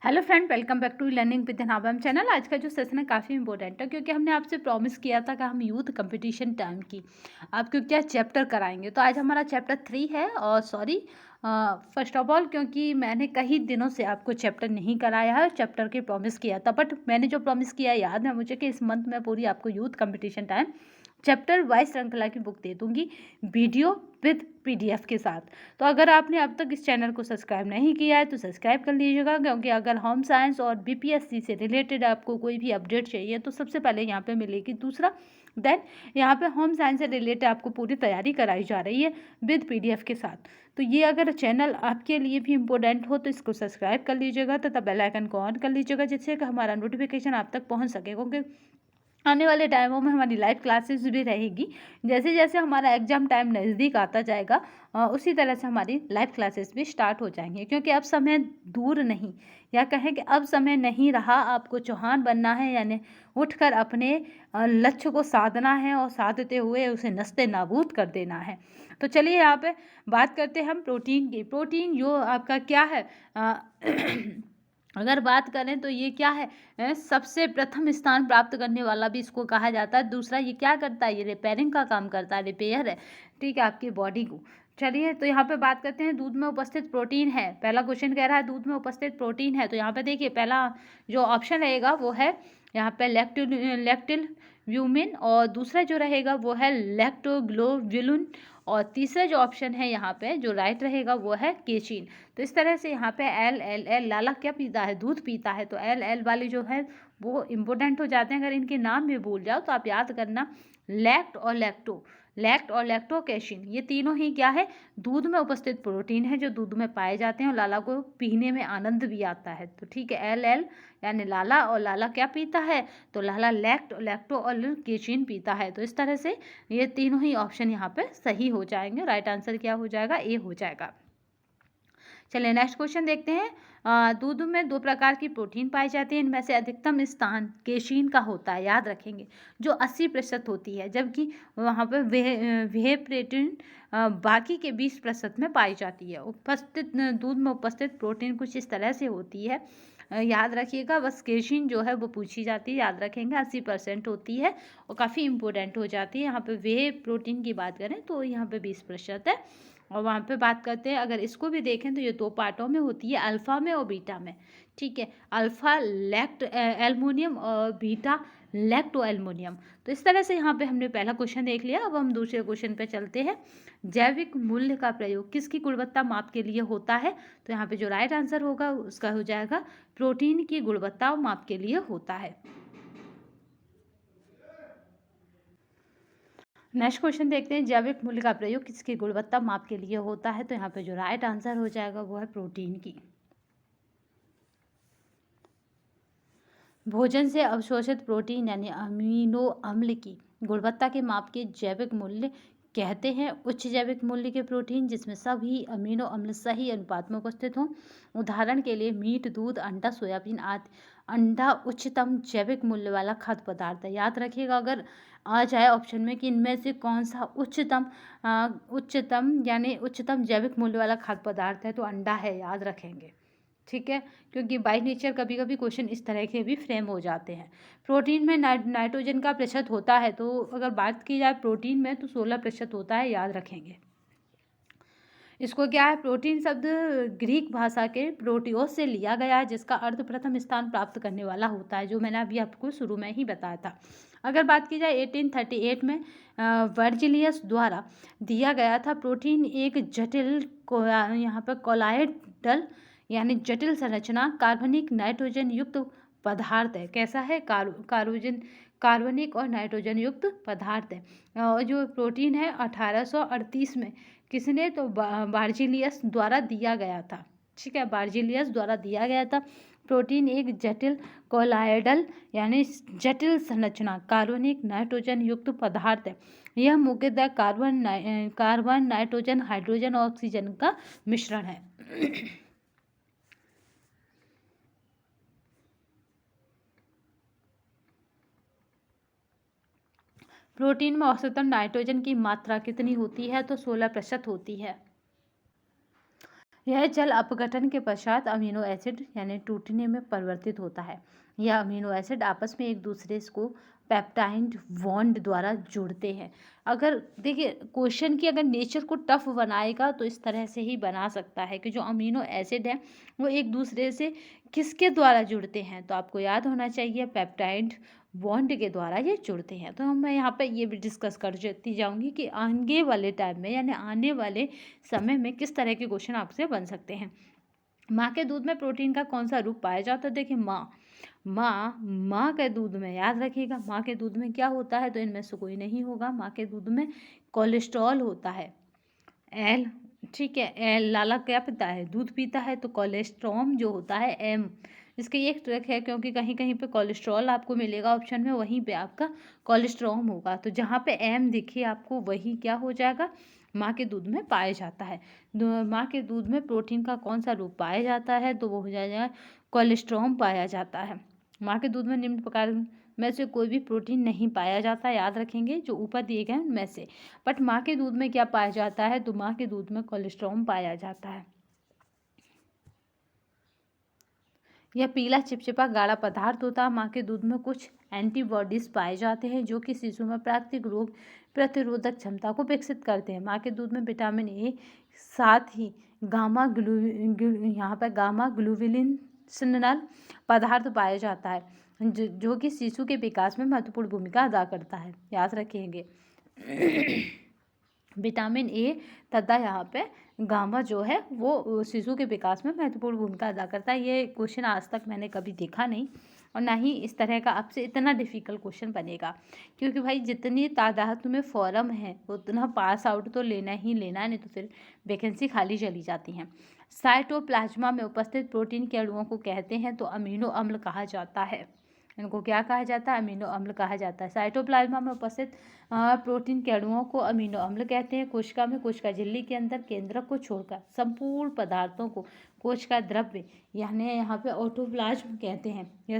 Hello friend, welcome back to learning with नाबाम channel. आज का जो सेशन है काफ़ी इंपॉर्टेंट है क्योंकि हमने आपसे प्रॉमिस किया था कि हम यूथ कंपटीशन टाइम की आपको क्या चैप्टर कराएंगे। तो आज हमारा चैप्टर 3 है। और सॉरी, फर्स्ट ऑफ ऑल क्योंकि मैंने कई दिनों से आपको चैप्टर नहीं कराया है, चैप्टर की प्रॉमिस किया था, बट मैंने जो प्रॉमिस किया याद है मुझे कि इस मंथ में पूरी आपको youth competition time chapter wise श्रृंखला की बुक दे दूंगी, वीडियो विद पीडीएफ के साथ। तो अगर आपने अब तक इस चैनल को सब्सक्राइब नहीं किया है तो सब्सक्राइब कर लीजिएगा, क्योंकि अगर होम साइंस और बीपीएससी से रिलेटेड आपको कोई भी अपडेट चाहिए तो सबसे पहले यहाँ पे मिलेगी। दूसरा, देन यहाँ पे होम साइंस से रिलेटेड आपको पूरी तैयारी कराई जा रही है विद पीडीएफ के साथ। तो ये अगर चैनल आपके लिए भी इम्पोर्टेंट हो तो इसको सब्सक्राइब कर लीजिएगा तथा बेल आइकन को ऑन कर लीजिएगा, जिससे कि हमारा नोटिफिकेशन आप तक पहुँच सके, क्योंकि आने वाले टाइमों में हमारी लाइव क्लासेस भी रहेगी। जैसे जैसे हमारा एग्ज़ाम टाइम नज़दीक आता जाएगा उसी तरह से हमारी लाइव क्लासेस भी स्टार्ट हो जाएंगे, क्योंकि अब समय दूर नहीं, या कहें कि अब समय नहीं रहा। आपको चौहान बनना है, यानी उठकर अपने लक्ष्य को साधना है और साधते हुए उसे नस्ते नाबूद कर देना है। तो चलिए यहाँ पे बात करते हैं हम प्रोटीन की। प्रोटीन जो आपका क्या है, अगर बात करें तो ये क्या है, सबसे प्रथम स्थान प्राप्त करने वाला भी इसको कहा जाता है। दूसरा, ये क्या करता है, ये रिपेयरिंग का काम करता है, रिपेयर है, ठीक है, आपकी बॉडी को। चलिए, तो यहाँ पे बात करते हैं दूध में उपस्थित प्रोटीन है। पहला क्वेश्चन कह रहा है दूध में उपस्थित प्रोटीन है, तो यहाँ पे देखिए पहला जो ऑप्शन रहेगा वो है यहाँ पे लैक्टिल व्यूमिन, और दूसरा जो रहेगा वो है लैक्टोग्लोबुलिन, और तीसरा जो ऑप्शन है यहाँ पे जो राइट रहेगा वो है केचिन। तो इस तरह से यहाँ पे एल एल एल, लाला क्या पीता है, दूध पीता है, तो एल एल वाले जो है वो इम्पोर्टेंट हो जाते हैं। अगर इनके नाम भी भूल जाओ तो आप याद करना, लैक्ट और लैक्टोकेशिन, ये तीनों ही क्या है, दूध में उपस्थित प्रोटीन है जो दूध में पाए जाते हैं, और लाला को पीने में आनंद भी आता है। तो ठीक है, एल एल यानी लाला, और लाला क्या पीता है, तो लाला लैक्टो और केचिन पीता है। तो इस तरह से ये तीनों ही ऑप्शन यहाँ पे सही हो जाएंगे। राइट आंसर क्या हो जाएगा, ए हो जाएगा। चलिए नेक्स्ट क्वेश्चन देखते हैं। दूध में दो प्रकार की प्रोटीन पाई जाती है, इनमें से अधिकतम स्थान केशिन का होता है, याद रखेंगे, जो 80% होती है, जबकि वहाँ पर वे प्रोटीन बाकी के 20% में पाई जाती है। उपस्थित दूध में उपस्थित प्रोटीन कुछ इस तरह से होती है, याद रखिएगा, बस केशिन जो है वो पूछी जाती है, याद रखेंगे 80% होती है और काफ़ी इंपॉर्टेंट हो जाती है। यहाँ पे वे प्रोटीन की बात करें तो यहाँ पे 20% है। और वहाँ पे बात करते हैं, अगर इसको भी देखें तो ये दो पार्टों में होती है, अल्फ़ा में और बीटा में, ठीक है, अल्फ़ा लैक्ट एल्युमिनियम और बीटा लैक्टो एल्युमिनियम। तो इस तरह से यहाँ पे हमने पहला क्वेश्चन देख लिया। अब हम दूसरे क्वेश्चन पे चलते हैं। जैविक मूल्य का प्रयोग किसकी गुणवत्ता माप के लिए होता है, तो यहाँ पे जो राइट आंसर होगा उसका हो जाएगा प्रोटीन की गुणवत्ता माप के लिए होता है। नेक्स्ट क्वेश्चन देखते हैं, जैविक मूल्य का प्रयोग किसकी गुणवत्ता माप के लिए होता है, तो यहाँ पे जो राइट आंसर हो जाएगा वो है प्रोटीन की। भोजन से अवशोषित प्रोटीन यानी अमीनो अम्ल की गुणवत्ता के माप के जैविक मूल्य कहते हैं उच्च जैविक मूल्य के प्रोटीन जिसमें सभी अमीनो अम्ल सही अनुपात में उपस्थित हों। उदाहरण के लिए मीट, दूध, अंडा, सोयाबीन आदि। अंडा उच्चतम जैविक मूल्य वाला खाद्य पदार्थ है, याद रखिएगा। अगर आ जाए ऑप्शन में कि इनमें से कौन सा उच्चतम यानी उच्चतम जैविक मूल्य वाला खाद्य पदार्थ है, तो अंडा है, याद रखेंगे, ठीक है, क्योंकि बाई नेचर कभी कभी क्वेश्चन इस तरह के भी फ्रेम हो जाते हैं। प्रोटीन में नाइट्रोजन का प्रतिशत होता है, तो अगर बात की जाए प्रोटीन में तो 16% होता है, याद रखेंगे। इसको क्या है, प्रोटीन शब्द ग्रीक भाषा के प्रोटियोस से लिया गया है, जिसका अर्थ प्रथम स्थान प्राप्त करने वाला होता है, जो मैंने अभी आपको शुरू में ही बताया था। अगर बात की जाए 1838 में वर्जिलियस द्वारा दिया गया था, प्रोटीन एक जटिल यहाँ पर कोलाइडल यानी जटिल संरचना कार्बनिक नाइट्रोजन युक्त पदार्थ है। कैसा है, कार्बनिक और नाइट्रोजन युक्त पदार्थ है। और जो प्रोटीन है 1838 में किसने, तो बार्जिलियस द्वारा दिया गया था, ठीक है, बार्जिलियस द्वारा दिया गया था। प्रोटीन एक जटिल कोलाइडल यानी जटिल संरचना कार्बनिक नाइट्रोजन युक्त पदार्थ है। यह मुख्यतः कार्बन नाइट्रोजन हाइड्रोजन और ऑक्सीजन का मिश्रण है। प्रोटीन में औसतन नाइट्रोजन की मात्रा कितनी होती है, तो 16% होती है। यह जल अपघटन के पश्चात अमीनो एसिड यानी टूटने में परिवर्तित होता है। यह अमीनो एसिड आपस में एक दूसरे को पेप्टाइड बॉन्ड द्वारा जुड़ते हैं। अगर देखिए क्वेश्चन की अगर नेचर को टफ बनाएगा तो इस तरह से ही बना सकता है कि जो अमीनो एसिड है वो एक दूसरे से किसके द्वारा जुड़ते हैं, तो आपको याद होना चाहिए पेप्टाइड बॉन्ड के द्वारा ये जुड़ते हैं। तो मैं यहाँ पे ये भी डिस्कस करती जाऊंगी कि आगे वाले टाइम में यानी आने वाले समय में किस तरह के क्वेश्चन आपसे बन सकते हैं। माँ के दूध में प्रोटीन का कौन सा रूप पाया जाता है? देखिए माँ के दूध में, याद रखिएगा माँ के दूध में क्या होता है, तो इनमें से कोई नहीं होगा। माँ के दूध में कोलेस्ट्रॉल होता है, एल, ठीक है। एल, लाला क्या पीता है? दूध पीता है, तो कोलेस्ट्रॉम जो होता है एम। इसकी एक ट्रिक है, क्योंकि कहीं कहीं पे कोलेस्ट्रॉल आपको मिलेगा ऑप्शन में, वहीं पे आपका कोलेस्ट्रॉम होगा, तो जहाँ पे एम दिखे आपको वही क्या हो जाएगा, माँ के दूध में पाया जाता है। माँ के दूध में प्रोटीन का कौन सा रूप पाया जाता है, तो वो हो जाएगा कोलेस्ट्रॉम पाया जाता है। माँ के दूध में निम्न प्रकार में से कोई भी प्रोटीन नहीं पाया जाता, याद रखेंगे जो ऊपर दिए गए उनमें से। बट माँ के दूध में क्या पाया जाता है, तो माँ के दूध में कोलेस्ट्रॉम पाया जाता है। यह पीला चिपचिपा गाढ़ा पदार्थ होता है। माँ के दूध में कुछ एंटीबॉडीज पाए जाते हैं जो कि शिशु में प्राकृतिक रोग प्रतिरोधक क्षमता को विकसित करते हैं। माँ के दूध में विटामिन ए, साथ ही यहाँ पर गामा ग्लोबुलिन पदार्थ पाया जाता है जो कि शिशु के विकास में महत्वपूर्ण भूमिका अदा करता है, याद रखेंगे। विटामिन ए तथा यहाँ पे गामा जो है वो शिशु के विकास में महत्वपूर्ण भूमिका अदा करता है। ये क्वेश्चन आज तक मैंने कभी देखा नहीं और ना ही इस तरह का आपसे इतना डिफिकल्ट क्वेश्चन बनेगा, क्योंकि भाई जितनी तादाद में फॉर्म है उतना पास आउट तो लेना ही लेना, नहीं तो फिर वैकेंसी खाली चली जाती हैं। साइटोप्लाज्मा में उपस्थित प्रोटीन के अणुओं को कहते हैं तो अमीनो अम्ल कहा जाता है। इनको क्या कहा जाता है? अमीनो अम्ल कहा जाता है। साइटोप्लाज्मा में उपस्थित प्रोटीन के अणुओं को अमीनो अम्ल कहते हैं। कोशिका में कोशिका झिल्ली के अंदर केंद्रक को छोड़कर संपूर्ण पदार्थों को कोशिका द्रव्य यानी यहाँ पे ऑटोप्लाज्म कहते हैं। यह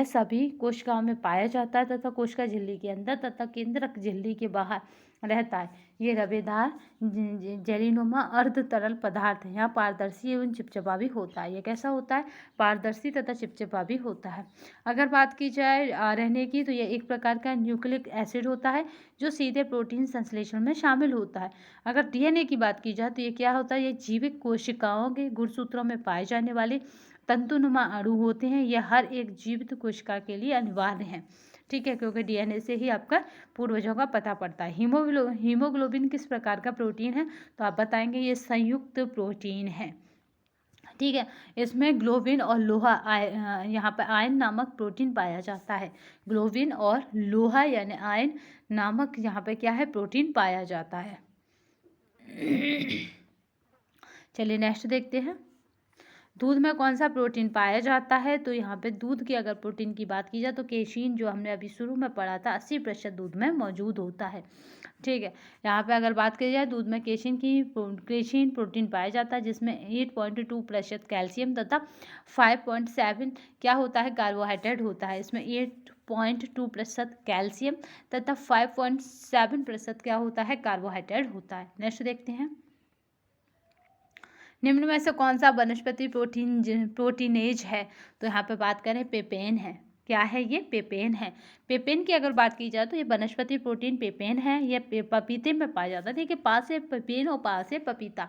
सभी कोशिकाओं में पाया जाता है तथा कोशिका झिल्ली के अंदर तथा केंद्रक झिल्ली के बाहर रहता है। ये रवेदार जेलीनुमा अर्ध तरल पदार्थ है। यहाँ पारदर्शी एवं चिपचिपा भी होता है। ये कैसा होता है? पारदर्शी तथा चिपचिपा भी होता है। अगर बात की जाए RNA की, तो ये एक प्रकार का न्यूक्लिक एसिड होता है जो सीधे प्रोटीन संश्लेषण में शामिल होता है। अगर DNA की बात की जाए तो ये क्या होता है? ये जीवित कोशिकाओं के गुणसूत्रों में पाए जाने वाले तंतुनुमा अणु होते हैं। यह हर एक जीवित कोशिका के लिए अनिवार्य है, ठीक है, क्योंकि DNA से ही आपका पूर्वजों का पता पड़ता है। हीमोग्लोबिन किस प्रकार का प्रोटीन है, तो आप बताएंगे ये संयुक्त प्रोटीन है, ठीक है। इसमें ग्लोबिन और लोहा यहाँ पर आयन नामक प्रोटीन पाया जाता है। ग्लोबिन और लोहा यानी आयन नामक यहाँ पे क्या है? प्रोटीन पाया जाता है। चलिए नेक्स्ट देखते हैं। दूध में कौन सा प्रोटीन पाया जाता है, तो यहाँ पे दूध की अगर प्रोटीन की बात की जाए तो केशिन जो हमने अभी शुरू में पढ़ा था 80% दूध में मौजूद होता है, ठीक है। यहाँ पे अगर बात की जाए दूध में केशिन प्रोटीन पाया जाता है जिसमें 8.2% कैल्शियम तथा 5.7 क्या होता है? कार्बोहाइड्रेट होता है। इसमें 8.2% कैल्शियम तथा 5.7% क्या होता है? कार्बोहाइड्रेट होता है। नेक्स्ट देखते हैं। निम्न में से कौन सा वनस्पति प्रोटीनेज है, तो यहाँ पे बात करें पेपेन है। क्या है ये? पेपेन है। पेपेन की अगर बात की जाए तो ये वनस्पति प्रोटीन पेपेन है। ये पपीते में पाया जाता है। देखिए पास है पेपेन और पास है पपीता,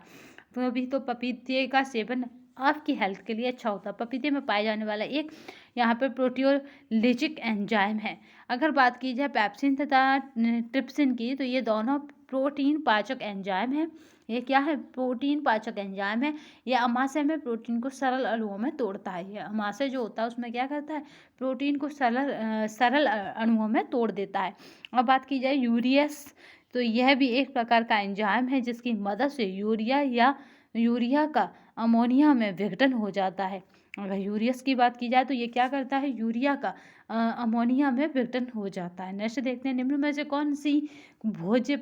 तो अभी तो पपीते का सेवन आपकी हेल्थ के लिए अच्छा होता है। पपीते में पाए जाने वाला एक यहाँ पे प्रोटियोलिटिक एंजाइम है। अगर बात की जाए पैप्सिन तथा ट्रिप्सिन की, तो ये दोनों प्रोटीन पाचक एंजाइम है। ये क्या है? प्रोटीन पाचक एंजाइम है। यह अमाशय में प्रोटीन को सरल अणुओं में तोड़ता है। यह अमाशय जो होता है उसमें क्या करता है? प्रोटीन को सरल अणुओं में तोड़ देता है। अब बात की जाए यूरियस, तो यह भी एक प्रकार का एंजाइम है जिसकी मदद से यूरिया का अमोनिया में विघटन हो जाता है। अगर यूरियस की बात की जाए तो ये क्या करता है? यूरिया का अमोनिया में विघटन हो जाता है। नेक्स्ट देखते हैं। निम्न में से कौन सी भोज्य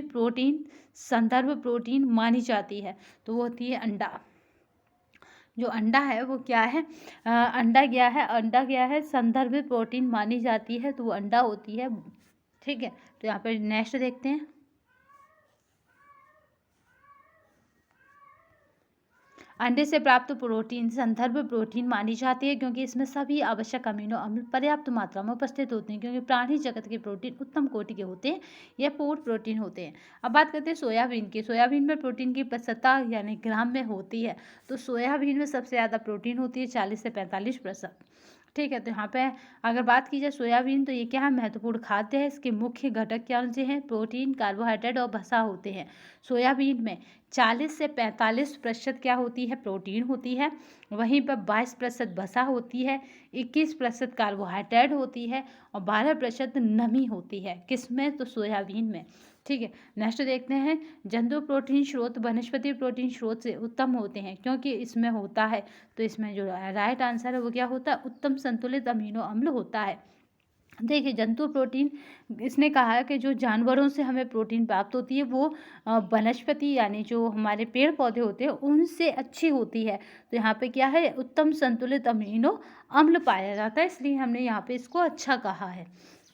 प्रोटीन संदर्भ प्रोटीन मानी जाती है, तो वो होती है अंडा। जो अंडा है वो क्या है? अंडा क्या है? संदर्भ प्रोटीन मानी जाती है, तो वो अंडा होती है, ठीक है। तो यहाँ पे नेक्स्ट देखते हैं। अंडे से प्राप्त प्रोटीन संदर्भ प्रोटीन मानी जाती है क्योंकि इसमें सभी आवश्यक अमीनो अम्ल पर्याप्त मात्रा में उपस्थित होते हैं, क्योंकि प्राणी जगत के प्रोटीन उत्तम कोटि के होते हैं, यह पूर्ण प्रोटीन होते हैं। अब बात करते हैं सोयाबीन की। सोयाबीन में प्रोटीन की प्रतिशतता यानी ग्राम में होती है, तो सोयाबीन में सबसे ज़्यादा प्रोटीन होती है 40 से 45%। ठीक है, तो यहाँ पे अगर बात की जाए सोयाबीन, तो ये क्या है, महत्वपूर्ण खाद्य है। इसके मुख्य घटक क्या से हैं, प्रोटीन, कार्बोहाइड्रेट और वसा होते हैं। सोयाबीन में 40 से 45% क्या होती है, प्रोटीन होती है। वहीं पर 22% वसा होती है, 21% कार्बोहाइड्रेट होती है और 12% नमी होती है। किसमें, तो सोयाबीन में। ठीक है, नेक्स्ट देखते हैं। जंतु प्रोटीन स्रोत वनस्पति प्रोटीन स्रोत से उत्तम होते हैं क्योंकि इसमें होता है, तो इसमें जो राइट आंसर है वो क्या होता है, उत्तम संतुलित अमीनो अम्ल होता है। देखिए, जंतु प्रोटीन, इसने कहा है कि जो जानवरों से हमें प्रोटीन प्राप्त होती है वो वनस्पति यानी जो हमारे पेड़ पौधे होते हैं उनसे अच्छी होती है। तो यहाँ पे क्या है, उत्तम संतुलित अमीनो अम्ल पाया जाता है, इसलिए हमने यहाँ पे इसको अच्छा कहा है।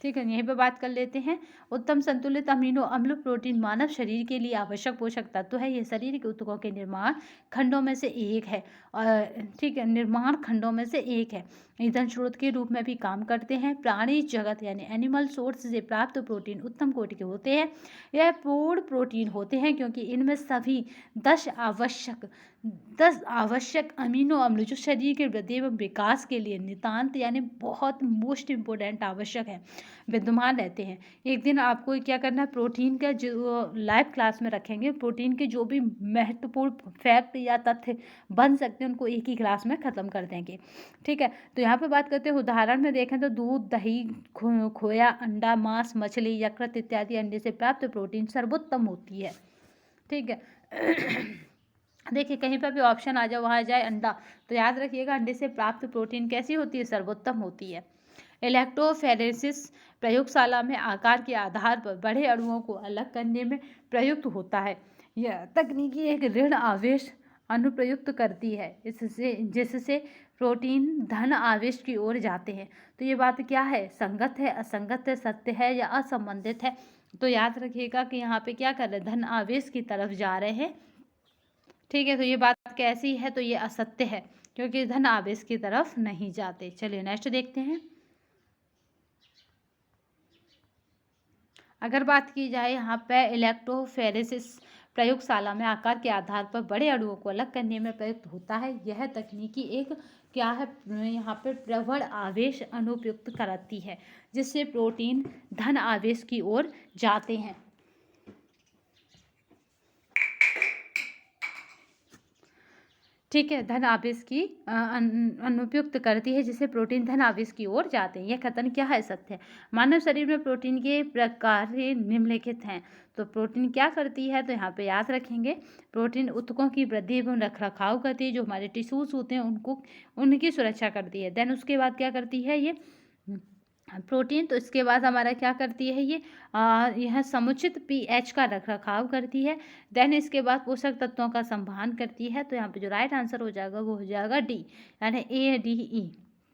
ठीक है, यहीं पे बात कर लेते हैं। उत्तम संतुलित अमीनो अम्ल प्रोटीन मानव शरीर के लिए आवश्यक पोषक तत्व है। ये शरीर के ऊतकों के निर्माण खंडों में से एक है। और ठीक है, निर्माण खंडों में से एक है। ईंधन स्रोत के रूप में भी काम करते हैं। प्राणी जगत यानी एनिमल सोर्स से प्राप्त प्रोटीन उत्तम कोटि के होते हैं। यह पूर्ण प्रोटीन होते हैं क्योंकि इनमें सभी 10 आवश्यक अमीनो अम्ल जो शरीर के वृद्धि एवं विकास के लिए नितांत यानी बहुत मोस्ट इम्पोर्टेंट आवश्यक है, विद्यमान रहते हैं। एक दिन आपको क्या करना है, प्रोटीन का जो लाइव क्लास में रखेंगे, प्रोटीन के जो भी महत्वपूर्ण फैक्ट या तथ्य बन सकते हैं उनको एक ही क्लास में ख़त्म कर देंगे। ठीक है, तो यहाँ पे बात करते हैं उदाहरण में देखें तो दूध, दही, खोया, अंडा, मांस, मछली, यकृत इत्यादि अंडे से प्राप्त प्रोटीन सर्वोत्तम होती है। ठीक है देखिए, कहीं पर भी ऑप्शन आ जाए वहाँ जाए अंडा, तो याद रखिएगा अंडे से प्राप्त प्रोटीन कैसी होती है, सर्वोत्तम होती है। इलेक्ट्रोफोरेसिस प्रयोगशाला में आकार के आधार पर बड़े अणुओं को अलग करने में प्रयुक्त होता है। यह तकनीकी एक ऋण आवेश अनुप्रयुक्त करती है, जिससे प्रोटीन धन आवेश की ओर जाते हैं। तो ये बात क्या है, संगत है, असंगत है, सत्य है या असंबंधित है। तो याद रखिएगा कि यहाँ पे क्या कर रहे हैं, धन आवेश की तरफ जा रहे हैं। ठीक है, तो ये बात कैसी है, तो ये असत्य है क्योंकि धन आवेश की तरफ नहीं जाते। चलिए नेक्स्ट देखते हैं। अगर बात की जाए यहाँ पे इलेक्ट्रोफोरेसिस प्रयोगशाला में आकार के आधार पर बड़े अणुओं को अलग करने में प्रयुक्त होता है। यह तकनीकी एक क्या है, यहाँ पे प्रबल आवेश अनुप्रयुक्त कराती है, जिससे प्रोटीन धन आवेश की ओर जाते हैं। ठीक है, धन आवेश की अनुपयुक्त करती है, जिससे प्रोटीन धन आवेश की ओर जाते हैं। यह कथन क्या है, सत्य है। मानव शरीर में प्रोटीन के प्रकार निम्नलिखित हैं। तो प्रोटीन क्या करती है, तो यहाँ पे याद रखेंगे, प्रोटीन ऊतकों की वृद्धि एवं रखरखाव करती है, जो हमारे टिश्यूज होते हैं उनको उनकी सुरक्षा करती है। देन उसके बाद क्या करती है ये प्रोटीन, तो इसके बाद हमारा क्या करती है ये यह समुचित पीएच का रखरखाव करती है। देन इसके बाद पोषक तत्वों का संवहन करती है। तो यहाँ पे जो राइट आंसर हो जाएगा वो हो जाएगा डी, यानी ADE।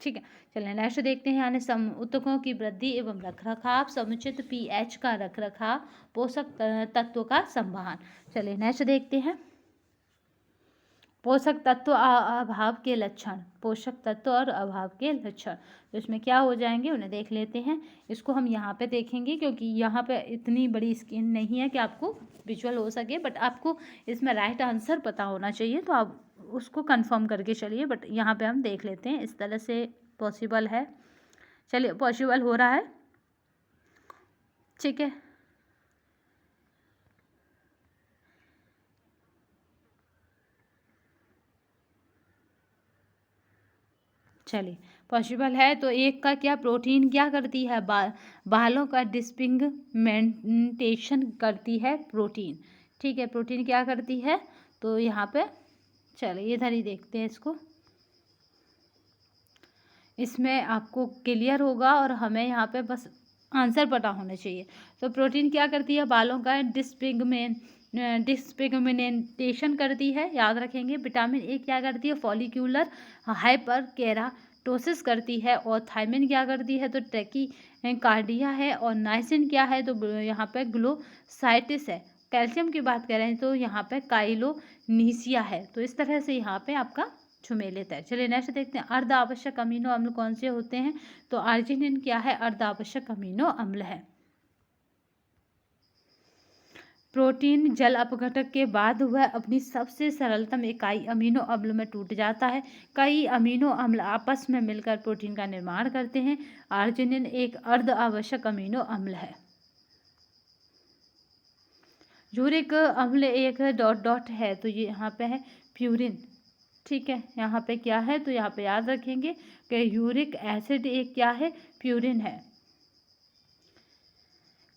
ठीक है, चलिए नेक्स्ट देखते हैं। यानी ऊतकों की वृद्धि एवं रखरखाव, समुचित पीएच का रखरखाव, पोषक तत्वों का संवहन। चलिए नेक्स्ट देखते हैं। पोषक तत्व अभाव के लक्षण, पोषक तत्व और अभाव के लक्षण, तो इसमें क्या हो जाएंगे उन्हें देख लेते हैं। इसको हम यहाँ पे देखेंगे क्योंकि यहाँ पे इतनी बड़ी स्क्रीन नहीं है कि आपको विजुअल हो सके, बट आपको इसमें राइट आंसर पता होना चाहिए, तो आप उसको कंफर्म करके चलिए। बट यहाँ पे हम देख लेते हैं, इस तरह से पॉसिबल है। चलिए, पॉसिबल हो रहा है। ठीक है, चलिए पॉसिबल है। तो एक का क्या, प्रोटीन क्या करती है, बालों का डिस्पिगमेंटेशन करती है प्रोटीन। ठीक है, प्रोटीन क्या करती है, तो यहाँ पे चलिए इधर ही देखते हैं इसको। इसमें आपको क्लियर होगा और हमें यहाँ पे बस आंसर पता होना चाहिए। तो प्रोटीन क्या करती है, बालों का डिस्पिगमेंटेशन करती है, याद रखेंगे। विटामिन ए क्या करती है, फॉलिक्यूलर हाइपर केराटोसिस करती है। और थायमिन क्या करती है, तो ट्रैकी कार्डिया है। और नाइसिन क्या है, तो यहाँ पे ग्लोसाइटिस है, कैल्शियम की बात करें तो यहाँ पे काइलोनीसिया है। तो इस तरह से यहाँ पे आपका छुमेल लेता है। चलिए नेक्स्ट देखते हैं, अर्ध आवश्यक अमीनो अम्ल कौन से होते हैं? तो आर्जिनिन क्या है? अर्ध आवश्यक अमीनो अम्ल है। प्रोटीन जल अपघटक के बाद वह अपनी सबसे सरलतम इकाई अमीनो अम्ल में टूट जाता है। कई अमीनो अम्ल आपस में मिलकर प्रोटीन का निर्माण करते हैं। आर्जिनिन एक अर्ध आवश्यक अमीनो अम्ल है। यूरिक अम्ल एक डॉट डॉट है, तो ये यहाँ पे है प्यूरिन। ठीक है, यहाँ पे क्या है? तो यहाँ पे याद रखेंगे कि यूरिक एसिड एक क्या है? प्यूरिन है।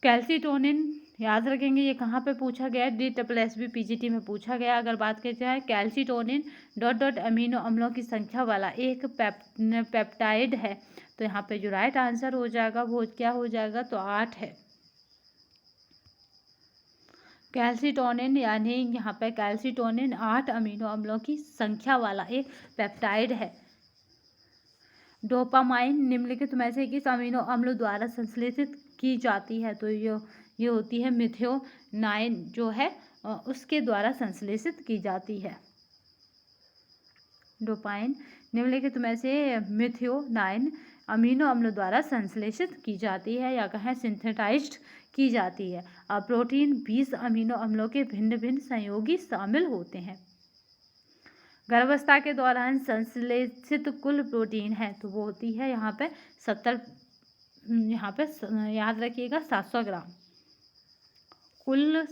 कैल्सीटोनिन याद रखेंगे, ये कहाँ पे पूछा गया है? DSSB PGT में पूछा गया। अगर बात की जाए कैल्सीटोनिन डॉट डॉट अमीनो अम्लों की संख्या वाला एक पेप्टाइड है। तो यहाँ पे जो राइट आंसर हो जाएगा वो क्या हो जाएगा? तो 8 है। कैल्सीटोनिन यानी यहाँ पे कैल्सीटोनिन 8 अमीनो अम्लों की संख्या वाला एक पेप्टाइड है। डोपामाइन निम्नलिखित में से किस अमीनो अम्ल द्वारा संश्लेषित की जाती है? तो ये होती है मिथ्योनाइन जो है उसके द्वारा संश्लेषित की जाती है। डोपाइन निम्नलिखित में से मिथ्योनाइन अमीनो अम्ल द्वारा संश्लेषित की जाती है या कहें सिंथेटाइज्ड की जाती है। अब प्रोटीन 20 अमीनो अम्लों के भिन्न भिन्न संयोगी शामिल होते हैं। गर्भावस्था के दौरान संश्लेषित कुल प्रोटीन है तो वो होती है यहाँ पे 70, यहाँ पे याद रखिएगा 700 ग्राम कुल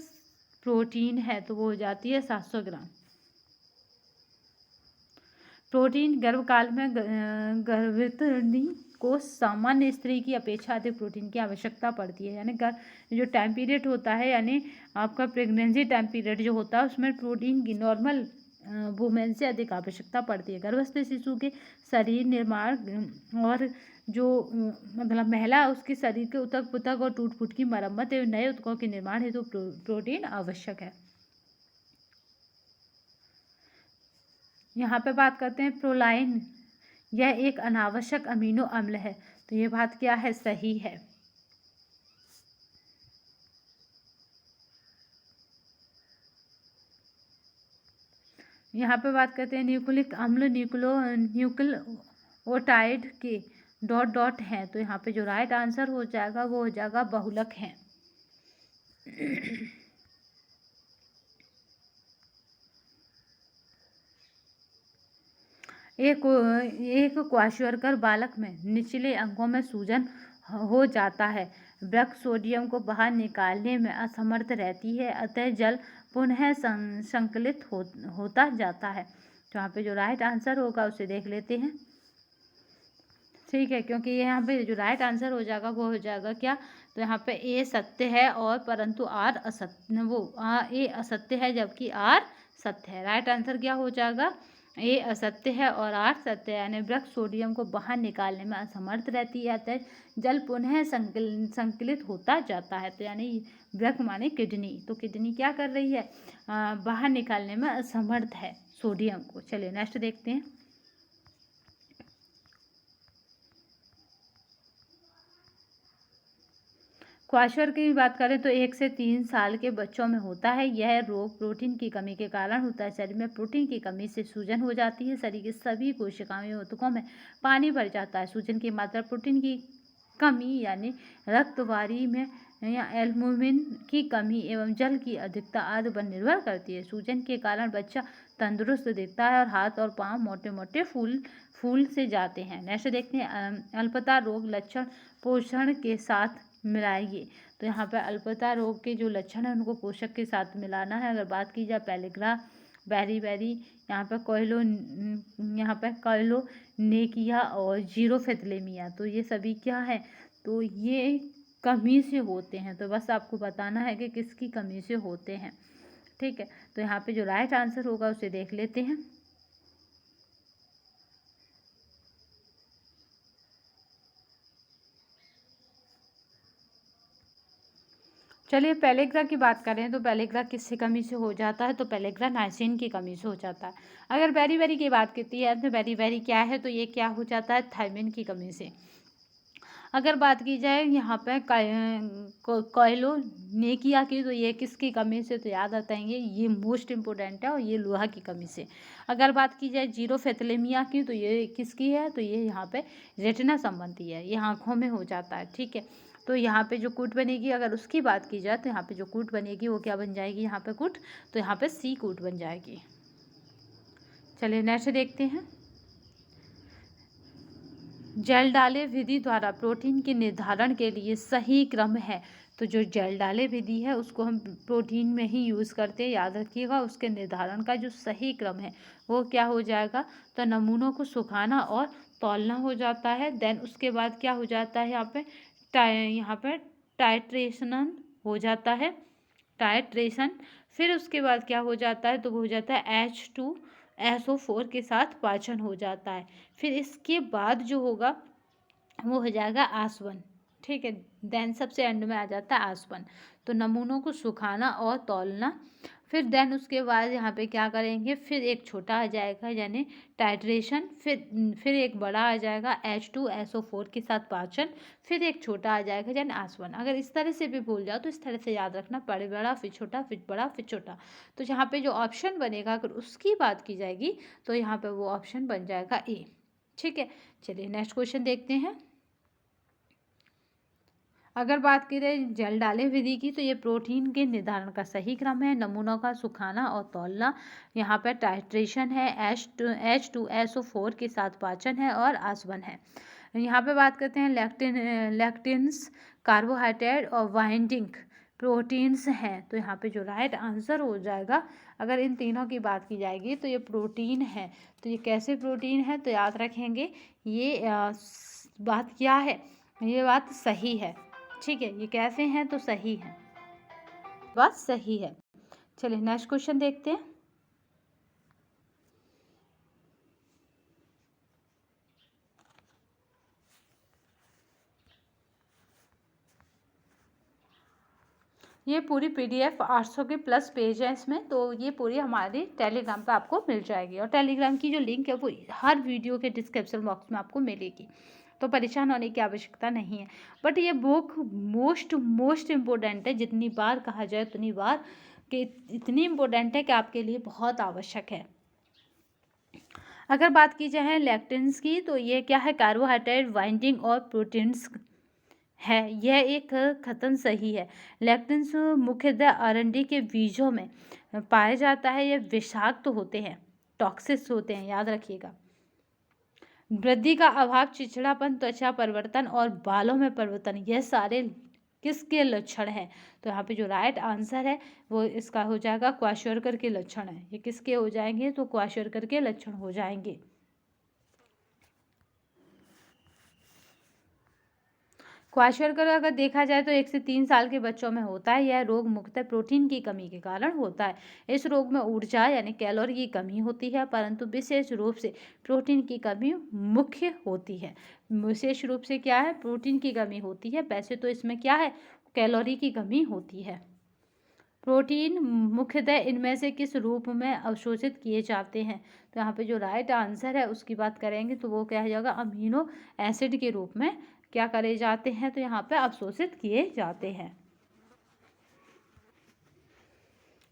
प्रोटीन है, तो वो हो जाती है 700 ग्राम। प्रोटीन गर्भकाल में गर्भवती को सामान्य स्त्री की अपेक्षा अधिक प्रोटीन की आवश्यकता पड़ती है। यानी जो टाइम पीरियड होता है, यानी आपका प्रेगनेंसी टाइम पीरियड जो होता है उसमें प्रोटीन की नॉर्मल वुमेन से अधिक आवश्यकता पड़ती है। गर्भस्थ शिशु के शरीर निर्माण और जो मतलब महिला उसके शरीर के उतक पुतक और टूट फूट की मरम्मत एवं नए उत्तकों के निर्माण हेतु प्रोटीन आवश्यक है। यहाँ पे बात करते हैं प्रोलाइन, यह एक अनावश्यक अमीनो अम्ल है। तो ये बात क्या है? सही है। यहाँ पे बात करते हैं न्यूक्लिक अम्ल न्यूक्लियोटाइड के डॉट डॉट हैं। तो यहाँ पे जो राइट आंसर हो जाएगा वो हो जाएगा बहुलक हैं। एक क्वाशरकर बालक में निचले अंगों में सूजन हो जाता है। वृक्क सोडियम को बाहर निकालने में असमर्थ रहती है, अतः जल पुनः संकलित होता जाता है। तो यहाँ पे जो राइट आंसर होगा उसे देख लेते हैं। ठीक है, क्योंकि यहाँ पे जो राइट आंसर हो जाएगा वो हो जाएगा क्या? तो यहाँ पे ए सत्य है और परंतु आर असत्य, ए असत्य है जबकि आर सत्य है। राइट आंसर क्या हो जाएगा? ए असत्य है और आर सत्य है। यानी वृक्क सोडियम को बाहर निकालने में असमर्थ रहती है, अतः जल पुनः संकलित होता जाता है। तो यानी वृक्क माने किडनी, तो किडनी क्या कर रही है? बाहर निकालने में असमर्थ है सोडियम को। चलिए नेक्स्ट देखते हैं। क्वाशर की बात करें तो 1 से 3 साल के बच्चों में होता है। यह रोग प्रोटीन की कमी के कारण होता है। शरीर में प्रोटीन की कमी से सूजन हो जाती है। शरीर के सभी कोशिकाओं या ऊतकों में पानी भर जाता है। सूजन की मात्रा प्रोटीन की कमी यानी रक्तवारी में या एल्बुमिन की कमी एवं जल की अधिकता आदि पर निर्भर करती है। सूजन के कारण बच्चा तंदुरुस्त दिखता है और हाथ और पाँव मोटे मोटे फूल से जाते हैं। नेक्स्ट देखते हैं अल्पता रोग लक्षण पोषण के साथ मिलाइए। तो यहाँ पर अल्पता रोग के जो लक्षण हैं उनको पोषक के साथ मिलाना है। अगर बात की जाए पेलिग्रा बेरी यहाँ पर कोइलोनेकिया और जीरोफिथलेमिया, तो ये सभी क्या है? तो ये कमी से होते हैं। तो बस आपको बताना है कि किसकी कमी से होते हैं। ठीक है, तो यहाँ पे जो राइट आंसर होगा उसे देख लेते हैं। चलिए पेलिग्रा की बात करें तो पेलिग्रा किससे कमी से हो जाता है? तो पेलिग्रा नाइसिन की कमी से हो जाता है। अगर बेरी की बात करती है तो बेरी क्या है? तो ये क्या हो जाता है? थायमिन की कमी से। अगर बात की जाए यहाँ पे कोयलोनिकिया की, तो ये किसकी कमी से, तो याद रखेंगे ये मोस्ट इम्पोर्टेंट है और ये लोहा की कमी से। अगर बात की जाए जीरोफेथलेमिया की, तो ये किसकी है, तो ये यहाँ पे रेटिना संबंधी है, ये आँखों में हो जाता है। ठीक है, तो यहाँ पे जो कूट बनेगी, अगर उसकी बात की जाए तो यहाँ पे जो कूट बनेगी वो क्या बन जाएगी, यहाँ पे कूट, तो यहाँ पे सी कूट बन जाएगी। चलिए नेक्स्ट देखते हैं। जल डाले विधि द्वारा प्रोटीन के निर्धारण के लिए सही क्रम है, तो जो जल डाले विधि है उसको हम प्रोटीन में ही यूज़ करते हैं, याद रखिएगा। उसके निर्धारण का जो सही क्रम है वो क्या हो जाएगा, तो नमूनों को सुखाना और तौलना हो जाता है। देन उसके बाद क्या हो जाता है, यहाँ पे टाइट्रेशन हो जाता है, टाइट्रेशन। फिर उसके बाद क्या हो जाता है, तो वो हो जाता है H2SO4 के साथ पाचन हो जाता है। फिर इसके बाद जो होगा वो हो जाएगा आसवन। ठीक है, देन सबसे एंड में आ जाता है आसवन। तो नमूनों को सुखाना और तौलना, फिर देन उसके बाद यहाँ पे क्या करेंगे, फिर एक छोटा आ जाएगा यानी टाइट्रेशन, फिर एक बड़ा आ जाएगा H2SO4 के साथ पाचन, फिर एक छोटा आ जाएगा यानी आसवन। अगर इस तरह से भी भूल जाओ तो इस तरह से याद रखना, पहले बड़ा फिर छोटा फिर बड़ा फिर छोटा। तो यहाँ पे जो ऑप्शन बनेगा अगर उसकी बात की जाएगी तो यहाँ पे वो ऑप्शन बन जाएगा ए। ठीक है, चलिए नेक्स्ट क्वेश्चन देखते हैं। अगर बात करें जल डाले विधि की, तो ये प्रोटीन के निर्धारण का सही क्रम है, नमूनों का सुखाना और तौलना, यहाँ पर टाइट्रेशन है, H2SO4 के साथ पाचन है और आसवन है। यहाँ पे बात करते हैं लेक्टिन्स कार्बोहाइड्रेट और बाइंडिंग प्रोटीन्स हैं, तो यहाँ पे जो राइट आंसर हो जाएगा, अगर इन तीनों की बात की जाएगी तो ये प्रोटीन है। तो ये कैसे प्रोटीन है, तो याद रखेंगे ये बात क्या है, ये बात सही है। ठीक है, ये कैसे हैं, तो सही है, बात सही है। चलिए नेक्स्ट क्वेश्चन देखते हैं। ये पूरी PDF 800 के प्लस पेज है इसमें, तो ये पूरी हमारी टेलीग्राम पे आपको मिल जाएगी और टेलीग्राम की जो लिंक है वो हर वीडियो के डिस्क्रिप्शन बॉक्स में आपको मिलेगी, तो परेशान होने की आवश्यकता नहीं है। बट ये बुक मोस्ट इम्पोर्टेंट है, जितनी बार कहा जाए उतनी बार कि इतनी इम्पोर्टेंट है कि आपके लिए बहुत आवश्यक है। अगर बात की जाए लेक्टिन्स की, तो ये क्या है, कार्बोहाइड्रेट बाइंडिंग और प्रोटीन्स है, यह एक कथन सही है। लेक्टिन्स मुख्यतः अरंडी के बीजों में पाया जाता है, यह विषाक्त होते हैं, टॉक्सिस होते हैं, याद रखिएगा। वृद्धि का अभाव, चिड़चिड़ापन, त्वचा परिवर्तन और बालों में परिवर्तन, यह सारे किसके लक्षण हैं, तो यहाँ पे जो राइट आंसर है वो इसका हो जाएगा क्वाशोरकर के लक्षण है। ये किसके हो जाएंगे, तो क्वाशोरकर के लक्षण हो जाएंगे। क्वाशोरकर अगर देखा जाए तो 1 से 3 साल के बच्चों में होता है। यह रोग मुख्यतः प्रोटीन की कमी के कारण होता है। इस रोग में ऊर्जा यानी कैलोरी की कमी होती है, परंतु विशेष रूप से प्रोटीन की कमी मुख्य होती है। विशेष रूप से क्या है, प्रोटीन की कमी होती है। वैसे तो इसमें क्या है, कैलोरी की कमी होती है। प्रोटीन मुख्यतः इनमें से किस रूप में अवशोषित किए जाते हैं, तो यहाँ पे जो राइट आंसर है उसकी बात करेंगे तो वो क्या हो जाएगा, अमीनो एसिड के रूप में क्या करे जाते हैं, तो यहाँ पे अवशोषित किए जाते हैं।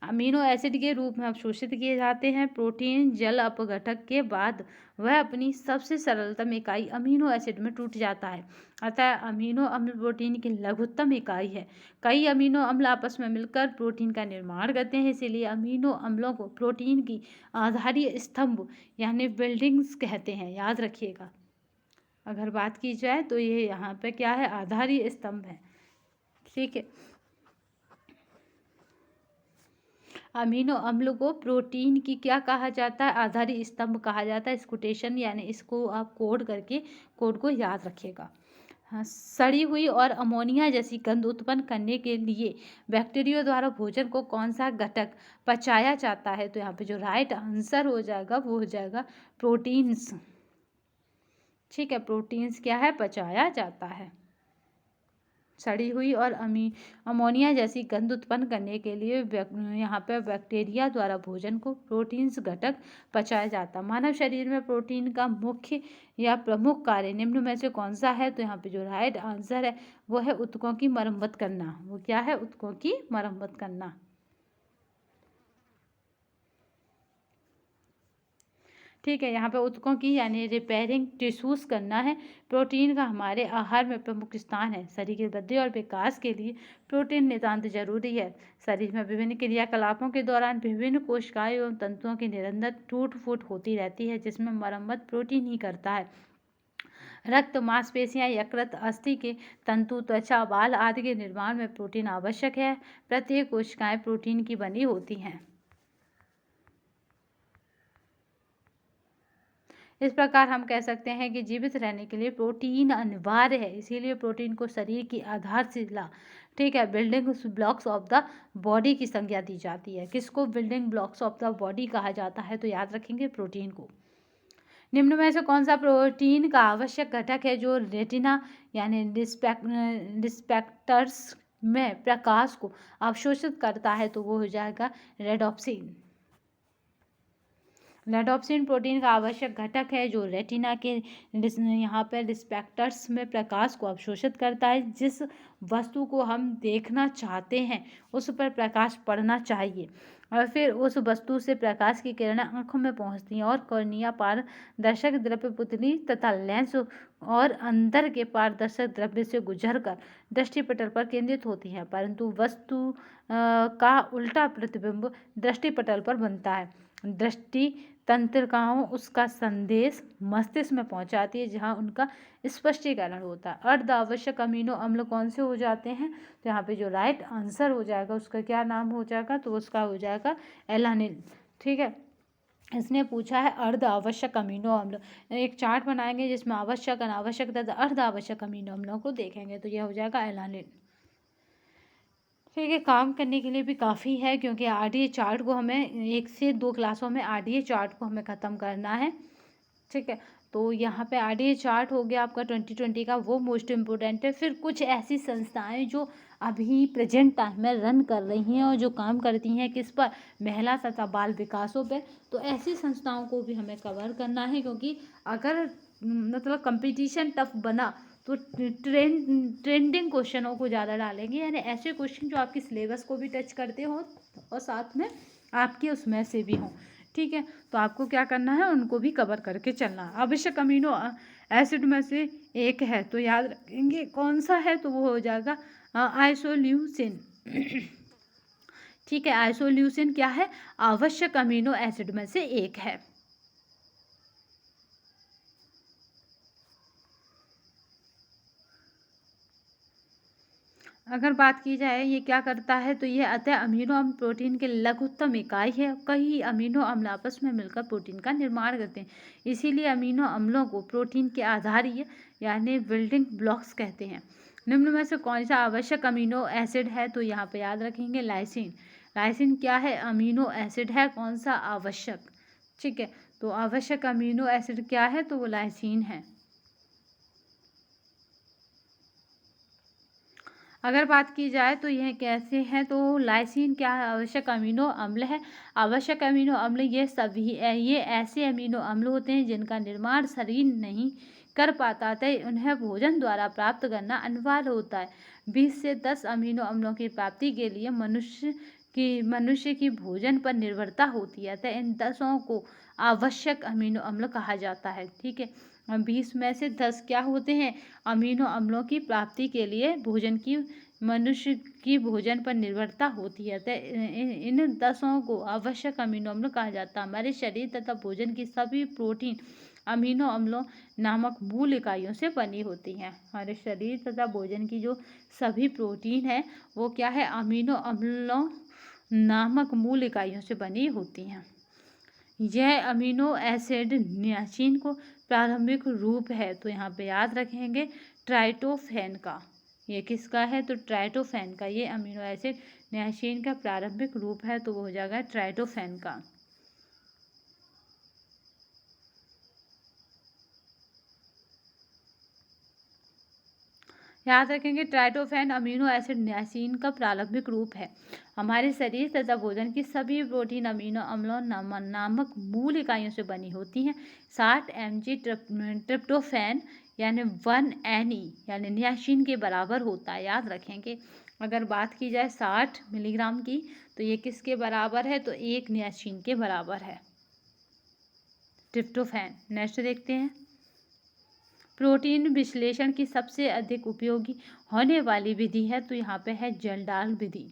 अमीनो एसिड के रूप में अवशोषित किए जाते हैं। प्रोटीन जल अपघटक के बाद वह अपनी सबसे सरलतम इकाई अमीनो एसिड में टूट जाता है, अतः अमीनो अम्ल प्रोटीन की लघुत्तम इकाई है। कई अमीनो अम्ल आपस में मिलकर प्रोटीन का निर्माण करते हैं, इसीलिए अमीनो अम्लों को प्रोटीन की आधारीय स्तंभ यानी बिल्डिंग्स कहते हैं, याद रखिएगा। अगर बात की जाए तो ये यहाँ पे क्या है, आधारीय स्तंभ है। ठीक है, अमीनो अम्ल को प्रोटीन की क्या कहा जाता है, आधारी स्तंभ कहा जाता है। स्कोटेशन यानी इसको आप कोड करके कोड को याद रखिएगा। हाँ, सड़ी हुई और अमोनिया जैसी गंध उत्पन्न करने के लिए बैक्टीरिया द्वारा भोजन को कौन सा घटक पचाया जाता है, तो यहाँ पे जो राइट आंसर हो जाएगा वो हो जाएगा प्रोटीन्स। ठीक है, प्रोटीन्स क्या है, पचाया जाता है। सड़ी हुई और अमोनिया जैसी गंध उत्पन्न करने के लिए यहाँ पे बैक्टीरिया द्वारा भोजन को प्रोटीन्स घटक पचाया जाता है। मानव शरीर में प्रोटीन का मुख्य या प्रमुख कार्य निम्न में से कौन सा है? तो यहाँ पे जो राइट आंसर है वो है ऊतकों की मरम्मत करना। वो क्या है? ऊतकों की मरम्मत करना। ठीक है, यहाँ पे ऊतकों की यानी रिपेयरिंग टिश्यूज करना है। प्रोटीन का हमारे आहार में प्रमुख स्थान है। शरीर की वृद्धि और विकास के लिए प्रोटीन नितांत जरूरी है। शरीर में विभिन्न क्रियाकलापों के दौरान विभिन्न कोशिकाएं एवं तंतुओं की निरंतर टूट फूट होती रहती है, जिसमें मरम्मत प्रोटीन ही करता है। रक्त, मांसपेशियां, यकृत, अस्थि के तंतु, त्वचा, बाल आदि के निर्माण में प्रोटीन आवश्यक है। प्रत्येक कोशिकाएं प्रोटीन की बनी होती हैं। इस प्रकार हम कह सकते हैं कि जीवित रहने के लिए प्रोटीन अनिवार्य है। इसीलिए प्रोटीन को शरीर की आधारशिला, ठीक है, building blocks of the body की संज्ञा दी जाती है। किसको building blocks of the body कहा जाता है? तो याद रखेंगे प्रोटीन को। निम्न में से कौन सा प्रोटीन का आवश्यक घटक है जो रेटिना यानी रिसेप्टर्स में प्रकाश को अवशोषित करता है? तो वो हो जाएगा रेडोप्सिन। रेडोप्सिन प्रोटीन का आवश्यक घटक है जो रेटिना के यहाँ पर रिसेप्टर्स में प्रकाश को अवशोषित करता है। जिस वस्तु को हम देखना चाहते हैं उस पर प्रकाश पड़ना चाहिए और फिर उस वस्तु से प्रकाश की किरणें आंखों में पहुंचती हैं और कॉर्निया पारदर्शक द्रव्य पुतली तथा लेंस और अंदर के पारदर्शक द्रव्य से गुजरकर दृष्टिपटल पर केंद्रित होती हैं। परंतु वस्तु का उल्टा प्रतिबिंब दृष्टिपटल पर बनता है। दृष्टि तंत्रिकाओं उसका संदेश मस्तिष्क में पहुंचाती है, जहां उनका स्पष्टीकरण होता है। अर्ध आवश्यक अमीनो अम्ल कौन से हो जाते हैं? तो यहाँ पे जो राइट आंसर हो जाएगा उसका क्या नाम हो जाएगा? तो उसका हो जाएगा एलानिन। ठीक है, इसने पूछा है अर्ध आवश्यक अमीनो अम्ल। एक चार्ट बनाएंगे जिसमें आवश्यक, अनावश्यक तथा अर्ध आवश्यक अमीनो अम्लों को देखेंगे, तो यह हो जाएगा एलानिन। ठीक है, काम करने के लिए भी काफ़ी है क्योंकि आरडीए चार्ट को हमें 1 से 2 क्लासों में आरडीए चार्ट को हमें ख़त्म करना है। ठीक है, तो यहाँ पे आरडीए चार्ट हो गया आपका 2020 का, वो मोस्ट इम्पोर्टेंट है। फिर कुछ ऐसी संस्थाएं जो अभी प्रेजेंट टाइम में रन कर रही हैं और जो काम करती हैं किस पर? महिला तथा बाल विकासों पे। तो ऐसी संस्थाओं को भी हमें कवर करना है क्योंकि अगर मतलब कंपटीशन टफ बना तो ट्रेंडिंग क्वेश्चनों को ज़्यादा डालेंगे, यानी ऐसे क्वेश्चन जो आपके सिलेबस को भी टच करते हो और साथ में आपके उसमें से भी हों। ठीक है, तो आपको क्या करना है? उनको भी कवर करके चलना। आवश्यक अमीनो एसिड में से एक है, तो याद रखेंगे कौन सा है? तो वो हो जाएगा आइसोल्यूसिन। ठीक है, आइसोल्यूसिन क्या है? आवश्यक अमीनो एसिड में से एक है। अगर बात की जाए ये क्या करता है, तो ये अतः अमीनो अम्ल प्रोटीन के लघुत्तम इकाई है। कई अमीनो अम्ल आपस में मिलकर प्रोटीन का निर्माण करते हैं। इसीलिए अमीनो अम्लों को प्रोटीन के आधारीय यानी बिल्डिंग ब्लॉक्स कहते हैं। निम्न में से कौन सा आवश्यक अमीनो एसिड है? तो यहाँ पे याद रखेंगे लाइसिन। लाइसिन क्या है? अमीनो एसिड है। कौन सा? आवश्यक। ठीक है, तो आवश्यक अमीनो एसिड क्या है? तो वो लाइसिन है। अगर बात की जाए तो यह कैसे है, तो लाइसिन क्या है? आवश्यक अमीनो अम्ल है। आवश्यक अमीनो अम्ल ये ऐसे अमीनो अम्ल होते हैं जिनका निर्माण शरीर नहीं कर पाता, अतः उन्हें भोजन द्वारा प्राप्त करना अनिवार्य होता है। 20 से 10 अमीनो अम्लों की प्राप्ति के लिए मनुष्य की भोजन पर निर्भरता होती है, अतः इन 10 को आवश्यक अमीनो अम्ल कहा जाता है। ठीक है, 20 में से 10 क्या होते हैं? अमीनो अम्लों की प्राप्ति के लिए मनुष्य की भोजन पर निर्भरता होती है, अतः इन 10 को आवश्यक अमीनो अम्ल कहा जाता है। हमारे शरीर तथा भोजन की सभी प्रोटीन अमीनो अम्लों नामक मूल इकाइयों से बनी होती हैं। हमारे शरीर तथा भोजन की जो सभी प्रोटीन है वो क्या है? अमीनो अम्लों नामक मूल इकाइयों से बनी होती हैं। यह अमीनो एसिड नियासिन को प्रारंभिक रूप है, तो यहाँ पे याद रखेंगे ट्राइटोफैन का। ये किसका है? तो ट्राइटोफैन का। ये अमीनो एसिड नियासिन का प्रारंभिक रूप है, तो वो हो जाएगा ट्राइटोफैन का। याद रखेंगे ट्राइटोफैन अमीनो एसिड न्यासिन का प्रारंभिक रूप है। हमारे शरीर तथा भोजन की सभी प्रोटीन अमीनो अम्लों नामक मूल इकाइयों से बनी होती हैं। 60 mg ट्रिप्टोफैन यानी 1 Ne यानी न्यासिन के बराबर होता है। याद रखेंगे अगर बात की जाए 60 मिलीग्राम की तो ये किसके बराबर है, तो 1 न्यासिन के बराबर है ट्रिप्टोफैन। नेक्स्ट देखते हैं प्रोटीन विश्लेषण की सबसे अधिक उपयोगी होने वाली विधि है, तो यहाँ पे है जेल्डाल विधि,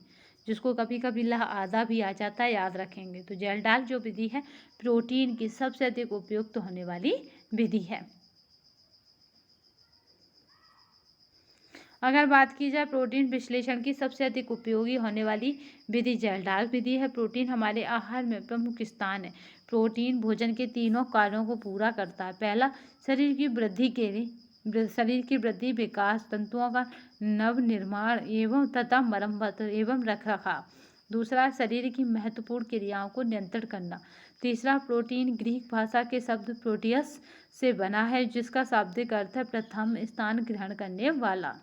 जिसको कभी कभी आधा भी आ जाता है। याद रखेंगे तो जेल्डाल जो विधि है प्रोटीन की सबसे अधिक उपयुक्त होने वाली विधि है। अगर बात की जाए प्रोटीन विश्लेषण की सबसे अधिक उपयोगी होने वाली विधि जेल्डाल विधि है। प्रोटीन हमारे आहार में प्रमुख स्थान है। प्रोटीन भोजन के तीनों कार्यों को पूरा करता है। पहला, शरीर की वृद्धि, विकास, तंतुओं का नव निर्माण एवं तथा मरम्मत एवं रखरखाव। दूसरा, शरीर की महत्वपूर्ण क्रियाओं को नियंत्रण करना। तीसरा, प्रोटीन ग्रीक भाषा के शब्द प्रोटियस से बना है, जिसका शाब्दिक अर्थ है प्रथम स्थान ग्रहण करने वाला।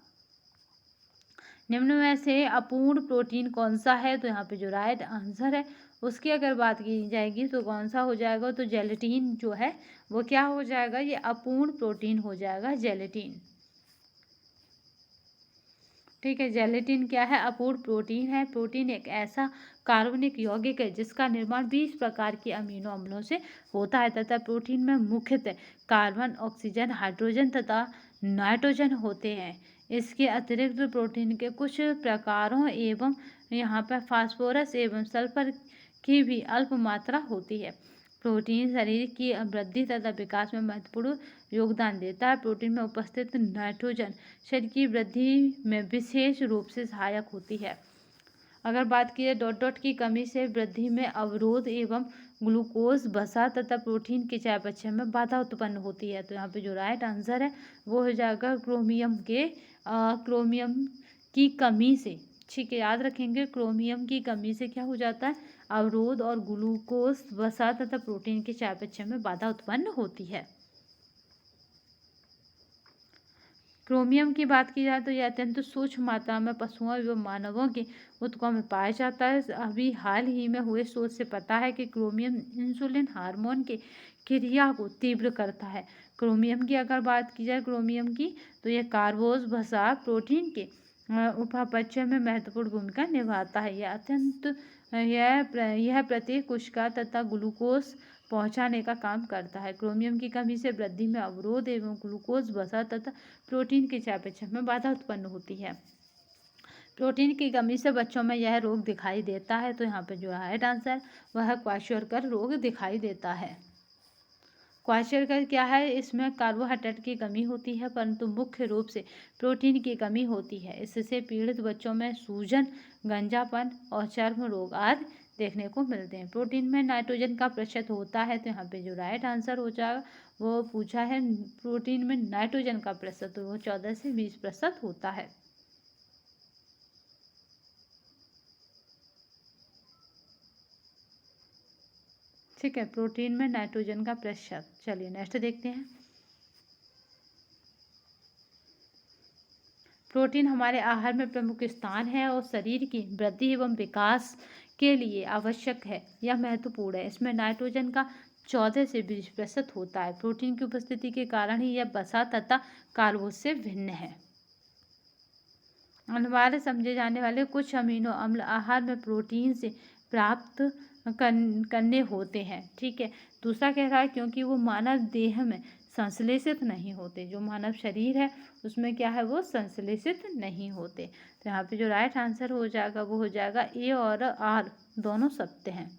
निम्न में से अपूर्ण प्रोटीन कौन सा है, तो यहाँ पे जो राइट आंसर है उसकी अगर बात की जाएगी तो कौन सा हो जाएगा, तो जेलेटिन जो है वो क्या हो जाएगा, ये अपूर्ण प्रोटीन हो जाएगा जेलेटिन। ठीक है, जेलेटिन क्या है, अपूर्ण प्रोटीन है। प्रोटीन एक ऐसा कार्बनिक यौगिक है जिसका निर्माण 20 प्रकार के अमीनो अम्लों से होता है तथा प्रोटीन में मुख्यतः कार्बन, ऑक्सीजन, हाइड्रोजन तथा नाइट्रोजन होते हैं। इसके अतिरिक्त प्रोटीन के कुछ प्रकारों एवं यहाँ पर फास्फोरस एवं सल्फर की भी अल्प मात्रा होती है। प्रोटीन शरीर की वृद्धि तथा विकास में महत्वपूर्ण योगदान देता है। प्रोटीन में उपस्थित नाइट्रोजन शरीर की वृद्धि में विशेष रूप से सहायक होती है। अगर बात की जाए डॉट डॉट की कमी से वृद्धि में अवरोध एवं ग्लूकोज, वसा तथा प्रोटीन के चयापचय में बाधा उत्पन्न होती है, तो यहाँ पे जो राइट आंसर है वो हो जाएगा क्रोमियम की कमी से। ठीक है, याद रखेंगे क्रोमियम की कमी से क्या हो जाता है, अवरोध और ग्लूकोज, वसा तथा प्रोटीन के चयापचय में बाधा उत्पन्न होती है। क्रोमियम की बात की जाए तो यह अत्यंत सूक्ष्म मात्रा में पशुओं एवं मानवों के ऊतकों में पाया जाता है। अभी हाल ही में हुए शोध से पता है कि क्रोमियम इंसुलिन हार्मोन के क्रिया को तीव्र करता है। क्रोमियम की अगर बात की जाए क्रोमियम की तो यह कार्बोज, वसा, प्रोटीन के उपापचय में महत्वपूर्ण भूमिका निभाता है। यह प्रत्येक कोशिका तथा ग्लूकोज पहुंचाने का काम करता है। क्रोमियम की कमी से वृद्धि में अवरोध एवं ग्लूकोज, वसा तथा प्रोटीन के चयापचय में बाधा उत्पन्न होती है। प्रोटीन की कमी से बच्चों में यह रोग दिखाई देता है, तो यहाँ पे जो राइट आंसर वह क्वाशरकर रोग दिखाई देता है। क्वाशरकर क्या है, इसमें कार्बोहाइड्रेट की कमी होती है परंतु मुख्य रूप से प्रोटीन की कमी होती है। इससे पीड़ित बच्चों में सूजन, गंजापन और चर्म रोग आदि देखने को मिलते हैं। प्रोटीन में नाइट्रोजन का प्रतिशत होता है, तो यहाँ पे जो राइट आंसर हो जाएगा वो पूछा है प्रोटीन में नाइट्रोजन का प्रतिशत, तो वो 14 से 20% होता है। ठीक है, प्रोटीन में नाइट्रोजन का प्रतिशत। चलिए नेक्स्ट देखते हैं। प्रोटीन हमारे आहार में प्रमुख स्थान है और शरीर की वृद्धि एवं विकास के लिए आवश्यक है। यह महत्वपूर्ण है। इसमें नाइट्रोजन का 14 से 20% होता है। प्रोटीन की उपस्थिति के कारण ही यह वसा तथा कार्बोज से भिन्न है। अनिवार्य समझे जाने वाले कुछ अमीनो अम्ल आहार में प्रोटीन से प्राप्त करने होते हैं। ठीक है, दूसरा कह रहा है क्योंकि वो मानव देह में संश्लेषित नहीं होते। जो मानव शरीर है उसमें क्या है, वो संश्लेषित नहीं होते। तो यहाँ पे जो राइट आंसर हो जाएगा वो हो जाएगा ए और आर दोनों सत्य हैं।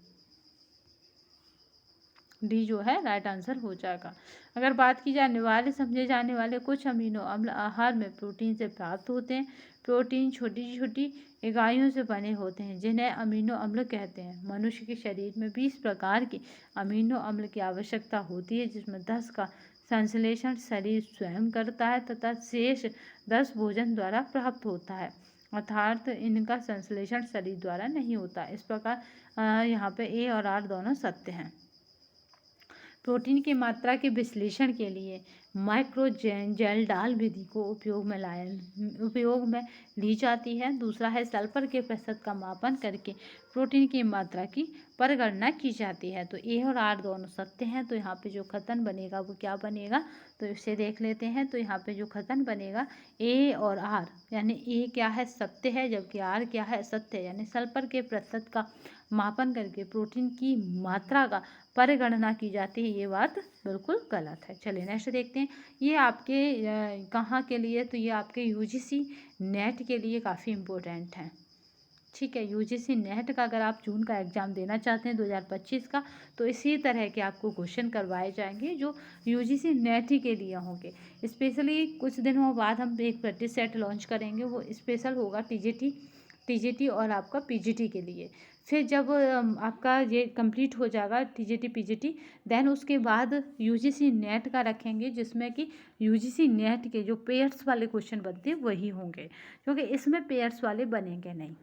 डी जो है राइट आंसर हो जाएगा। अगर बात की जाए अनिवार्य समझे जाने वाले कुछ अमीनो अम्ल आहार में प्रोटीन से प्राप्त होते हैं। प्रोटीन छोटी छोटी इकाइयों से बने होते हैं जिन्हें अमीनो अम्ल कहते हैं। मनुष्य के शरीर में 20 प्रकार के अमीनो अम्ल की आवश्यकता होती है, जिसमें 10 का संश्लेषण शरीर स्वयं करता है तथा शेष 10 भोजन द्वारा प्राप्त होता है, अर्थात इनका संश्लेषण शरीर द्वारा नहीं होता। इस प्रकार यहाँ पे ए और आर दोनों सत्य हैं। प्रोटीन की मात्रा के विश्लेषण के लिए माइक्रोजेल डाल विधि को उपयोग में ली जाती है। दूसरा है सल्फर के प्रतिशत का मापन करके प्रोटीन की मात्रा की परिगणना की जाती है। तो ए और आर दोनों सत्य हैं, तो यहाँ पे जो कथन बनेगा वो क्या बनेगा, तो इसे देख लेते हैं। तो यहाँ पे जो कथन बनेगा ए और आर, यानी ए क्या है, सत्य है, जबकि आर क्या है, असत्य है। यानी सल्फर के प्रतिशत का मापन करके प्रोटीन की मात्रा का परिगणना की जाती है, ये बात बिल्कुल गलत है। चलिए नेक्स्ट देखते हैं। ये आपके कहाँ के लिए, तो ये आपके यूजीसी नेट के लिए काफ़ी इम्पोर्टेंट है। ठीक है, यूजीसी नेट का अगर आप जून का एग्ज़ाम देना चाहते हैं 2025 का, तो इसी तरह के आपको क्वेश्चन करवाए जाएंगे जो यूजीसी नेट ही के लिए होंगे। स्पेशली कुछ दिनों बाद हम एक प्रैक्टिस सेट लॉन्च करेंगे, वो स्पेशल होगा टीजीटी और आपका पीजीटी के लिए। फिर जब आपका ये कंप्लीट हो जाएगा टीजीटी पीजीटी, देन उसके बाद यूजीसी नेट का रखेंगे, जिसमें कि यूजीसी नेट के जो पेयर्स वाले क्वेश्चन बनते हैं वही होंगे, क्योंकि इसमें पेयर्स वाले बनेंगे नहीं।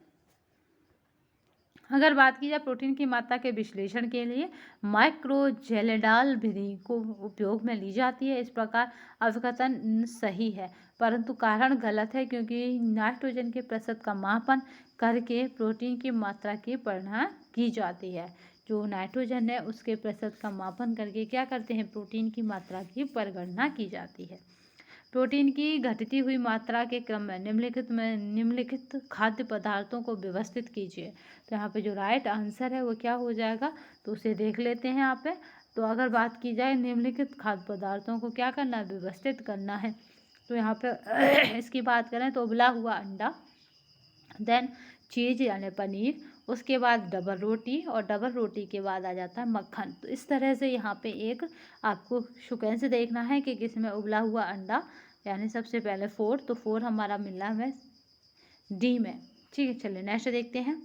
अगर बात की जाए प्रोटीन की मात्रा के विश्लेषण के लिए माइक्रोजेलेडाल विधि को उपयोग में ली जाती है, इस प्रकार अवकथन सही है, परंतु कारण गलत है, क्योंकि नाइट्रोजन के प्रतिशत का मापन करके प्रोटीन की मात्रा की गणना की जाती है। जो नाइट्रोजन है उसके प्रतिशत का मापन करके क्या करते हैं, प्रोटीन की मात्रा की परिगणना की जाती है। प्रोटीन की घटती हुई मात्रा के क्रम में निम्नलिखित खाद्य पदार्थों को व्यवस्थित कीजिए। तो यहाँ पे जो राइट आंसर है वो क्या हो जाएगा, तो उसे देख लेते हैं यहाँ पे। तो अगर बात की जाए निम्नलिखित खाद्य पदार्थों को क्या करना है, व्यवस्थित करना है। तो यहाँ पे इसकी बात करें तो उबला हुआ अंडा, देन चीज़ यानी पनीर, उसके बाद डबल रोटी, और डबल रोटी के बाद आ जाता है मक्खन। तो इस तरह से यहाँ पे एक आपको सीक्वेंस देखना है कि किसमें उबला हुआ अंडा, यानी सबसे पहले 4, तो 4 हमारा मिला है डी में। ठीक है, चलिए नेक्स्ट देखते हैं।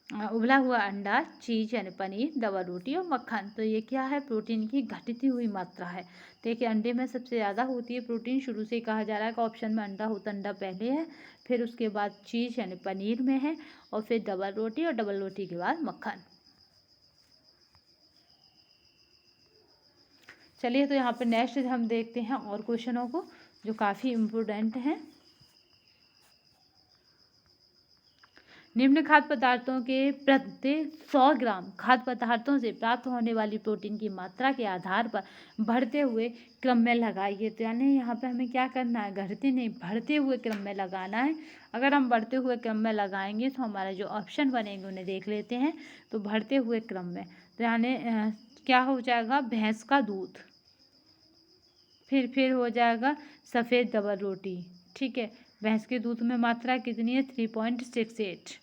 उबला हुआ अंडा, चीज़ यानी पनीर, डबल रोटी और मक्खन। तो ये क्या है, प्रोटीन की घटती हुई मात्रा है। देखिए अंडे में सबसे ज़्यादा होती है प्रोटीन, शुरू से कहा जा रहा है कि ऑप्शन में अंडा होता, अंडा पहले है, फिर उसके बाद चीज़ यानी पनीर में है, और फिर डबल रोटी, और डबल रोटी के बाद मक्खन। चलिए तो यहाँ पर नेक्स्ट हम देखते हैं और क्वेश्चनों को जो काफ़ी इम्पोर्टेंट हैं। निम्न खाद्य पदार्थों के प्रति 100 ग्राम खाद्य पदार्थों से प्राप्त होने वाली प्रोटीन की मात्रा के आधार पर बढ़ते हुए क्रम में लगाइए। तो यानी यहाँ पे हमें क्या करना है, घटते नहीं बढ़ते हुए क्रम में लगाना है। अगर हम बढ़ते हुए क्रम में लगाएंगे तो हमारा जो ऑप्शन बनेंगे उन्हें देख लेते हैं। तो बढ़ते हुए क्रम में, तो यानी क्या हो जाएगा, भैंस का दूध, फिर हो जाएगा सफ़ेद डबल रोटी। ठीक है, भैंस के दूध में मात्रा कितनी है, 3.68।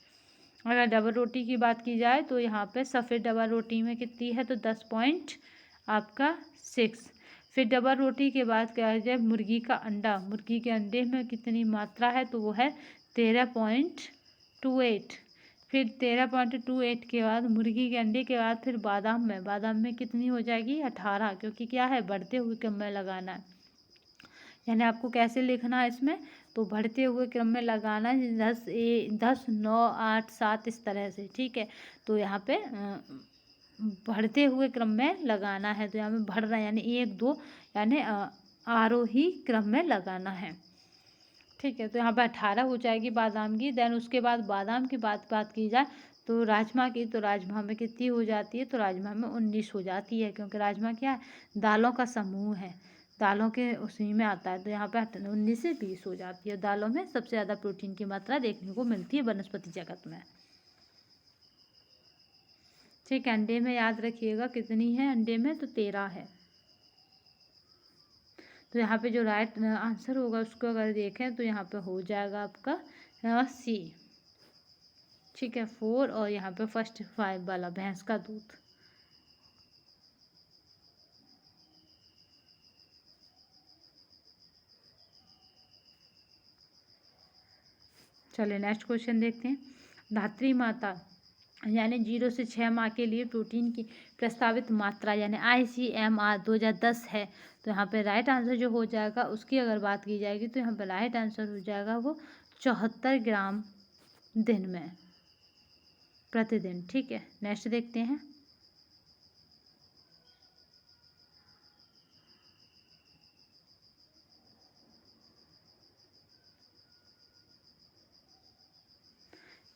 अगर डबल रोटी की बात की जाए तो यहाँ पे सफ़ेद डबल रोटी में कितनी है, तो 10.6। फिर डबल रोटी के बाद क्या है, जब मुर्गी का अंडा, मुर्गी के अंडे में कितनी मात्रा है, तो वो है 13.28। फिर 13.28 के बाद मुर्गी के अंडे के बाद फिर बादाम में कितनी हो जाएगी, 18, क्योंकि क्या है, बढ़ते हुए क्रम में लगाना है। यानी आपको कैसे लिखना है इसमें, तो बढ़ते हुए क्रम में लगाना है, 10, 9, 8, 7 इस तरह से। ठीक है, तो यहाँ पे बढ़ते हुए क्रम में लगाना है। तो यहाँ पे बढ़ रहा है यानी 1, 2 यानी आरोही क्रम में लगाना है। ठीक है, तो यहाँ पे 18 हो जाएगी बादाम की। देन उसके बाद बादाम की बात की जाए तो राजमा की, तो राजमा में कितनी हो जाती है, तो राजमा में 19 हो जाती है, क्योंकि राजमा क्या है, दालों का समूह है, दालों के उसी में आता है। तो यहाँ पे 19 से 20 हो जाती है। दालों में सबसे ज़्यादा प्रोटीन की मात्रा देखने को मिलती है वनस्पति जगत में। ठीक है, अंडे में याद रखिएगा कितनी है, अंडे में तो 13 है। तो यहाँ पे जो राइट आंसर होगा उसको अगर देखें तो यहाँ पे हो जाएगा आपका सी। ठीक है, 4, और यहाँ पे फर्स्ट 5 वाला भैंस का दूध। चलिए नेक्स्ट क्वेश्चन देखते हैं। धात्री माता यानी 0 से 6 माह के लिए प्रोटीन की प्रस्तावित मात्रा यानी ICMR 2010 है। तो यहाँ पे राइट आंसर जो हो जाएगा उसकी अगर बात की जाएगी तो यहाँ पे राइट आंसर हो जाएगा वो 74 ग्राम दिन में प्रतिदिन। ठीक है, नेक्स्ट देखते हैं।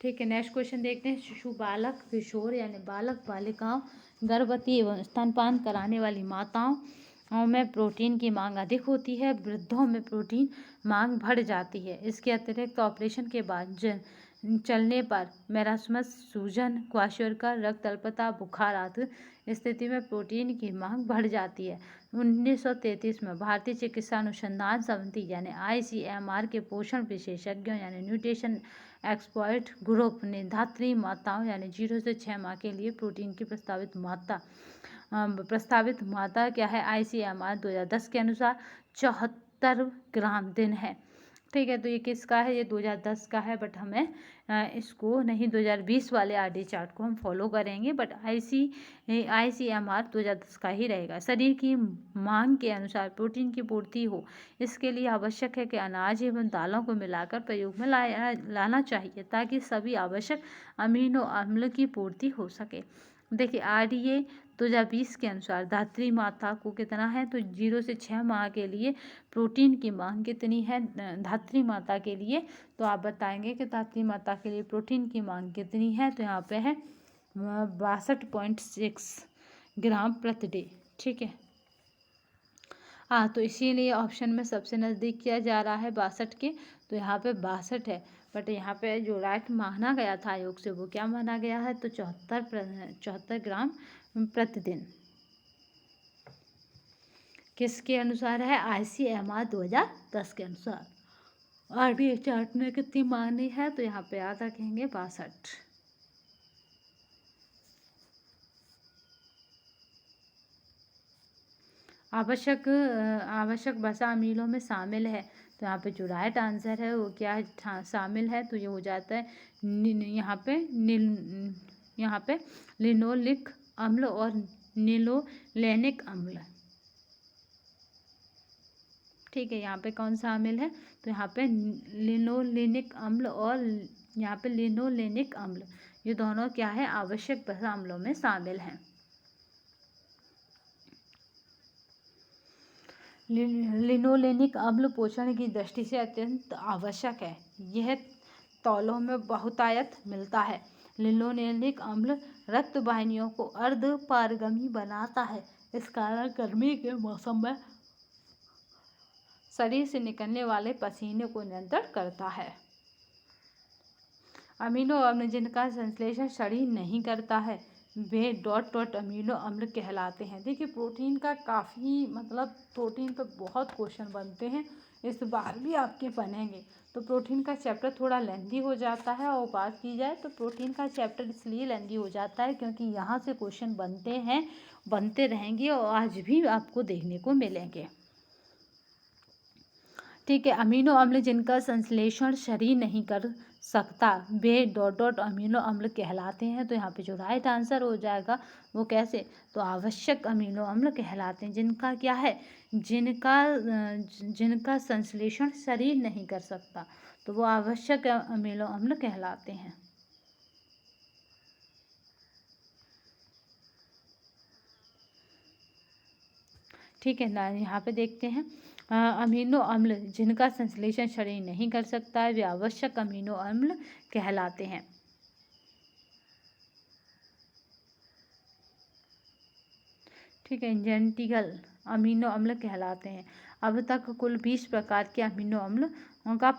ठीक है, नेक्स्ट क्वेश्चन देखते हैं। शिशु, बालक, किशोर यानी बालक बालिकाओं, गर्भवती एवं स्तनपान कराने वाली माताओं में प्रोटीन की मांग अधिक होती है। वृद्धों में प्रोटीन मांग बढ़ जाती है। इसके अतिरिक्त ऑपरेशन के बाद चलने पर मैरास्मस, सूजन, क्वाशोरकर, रक्त अल्पता, बुखार आदि स्थिति में प्रोटीन की मांग बढ़ जाती है। 1933 में भारतीय चिकित्सा अनुसंधान समिति यानी ICMR के पोषण विशेषज्ञों यानी न्यूट्रिशन एक्सपर्ट ग्रुप ने धात्री माताओं यानी 0 से 6 माह के लिए प्रोटीन की प्रस्तावित मात्रा क्या है? ICMR 2010 के अनुसार 74 ग्राम दिन है। ठीक है, तो ये किसका है? ये 2010 का है, बट हमें इसको नहीं 2020 वाले RD चार्ट को हम फॉलो करेंगे, बट ICMR 2010 का ही रहेगा। शरीर की मांग के अनुसार प्रोटीन की पूर्ति हो, इसके लिए आवश्यक है कि अनाज एवं दालों को मिलाकर प्रयोग में लाना चाहिए ताकि सभी आवश्यक अमीनो अम्ल की पूर्ति हो सके। देखिए, RDA 2020 के अनुसार धात्री माता को कितना है? तो 0 से 6 माह के लिए प्रोटीन की मांग कितनी है धात्री माता के लिए? तो आप बताएंगे कि धात्री माता के लिए प्रोटीन की मांग कितनी है? तो यहाँ पे है 62.6 ग्राम प्रति डे। ठीक है, हाँ, तो इसीलिए ऑप्शन में सबसे नज़दीक किया जा रहा है 62 के, तो यहाँ पे 62 है। बट यहाँ पे जो राइट माना गया था आयोग से वो क्या माना गया है? तो 74 ग्राम प्रतिदिन। किसके अनुसार है? ICMR 2010 के अनुसार। RDA चार्ट में कितनी मानी है? तो यहाँ पे याद रखेंगे 62। आवश्यक वसा अमीलों में शामिल है, तो यहाँ पे जो राइट आंसर है वो क्या है? शामिल है, तो ये हो जाता है यहाँ पे लिनोलिक अम्ल और निलोलेनिक अम्ल। ठीक है, यहाँ पे कौन शामिल है? तो यहाँ पे लिनोलेनिक अम्ल और यहाँ पे लिनोलेनिक अम्ल, ये दोनों क्या है? आवश्यक वसा अम्लों में शामिल हैं। लिनोलेनिक अम्ल पोषण की दृष्टि से अत्यंत आवश्यक है। यह तौलों में बहुतायत मिलता है। लिनोलेनिक अम्ल रक्त वाहिनियों को अर्ध पारगमी बनाता है। इस कारण गर्मी के मौसम में शरीर से निकलने वाले पसीने को नियंत्रित करता है। अमीनो अम्ल जिनका संश्लेषण शरीर नहीं करता है वे डॉट अमीनो अम्ल कहलाते हैं। देखिए, प्रोटीन का काफ़ी प्रोटीन पर बहुत क्वेश्चन बनते हैं, इस बार भी आपके बनेंगे। तो प्रोटीन का चैप्टर थोड़ा लेंदी हो जाता है, और बात की जाए तो प्रोटीन का चैप्टर इसलिए लेंदी हो जाता है क्योंकि यहाँ से क्वेश्चन बनते रहेंगे और आज भी आपको देखने को मिलेंगे। ठीक है, अमीनो अम्ल जिनका संश्लेषण शरीर नहीं कर सकता वे डॉट अमीनो अम्ल कहलाते हैं। तो यहाँ पे जो राइट आंसर हो जाएगा वो कैसे? तो आवश्यक अमीनो अम्ल कहलाते हैं। जिनका क्या है? जिनका संश्लेषण शरीर नहीं कर सकता, तो वो आवश्यक अमीनो अम्ल कहलाते हैं। ठीक है ना, यहाँ पे देखते हैं अमीनो अम्ल जिनका संश्लेषण शरीर नहीं कर सकता है वे आवश्यक अमीनो अम्ल कहलाते हैं। ठीक है, जेनेटिकल अमीनो अम्ल कहलाते हैं। अब तक कुल 20 प्रकार के अमीनो अम्ल का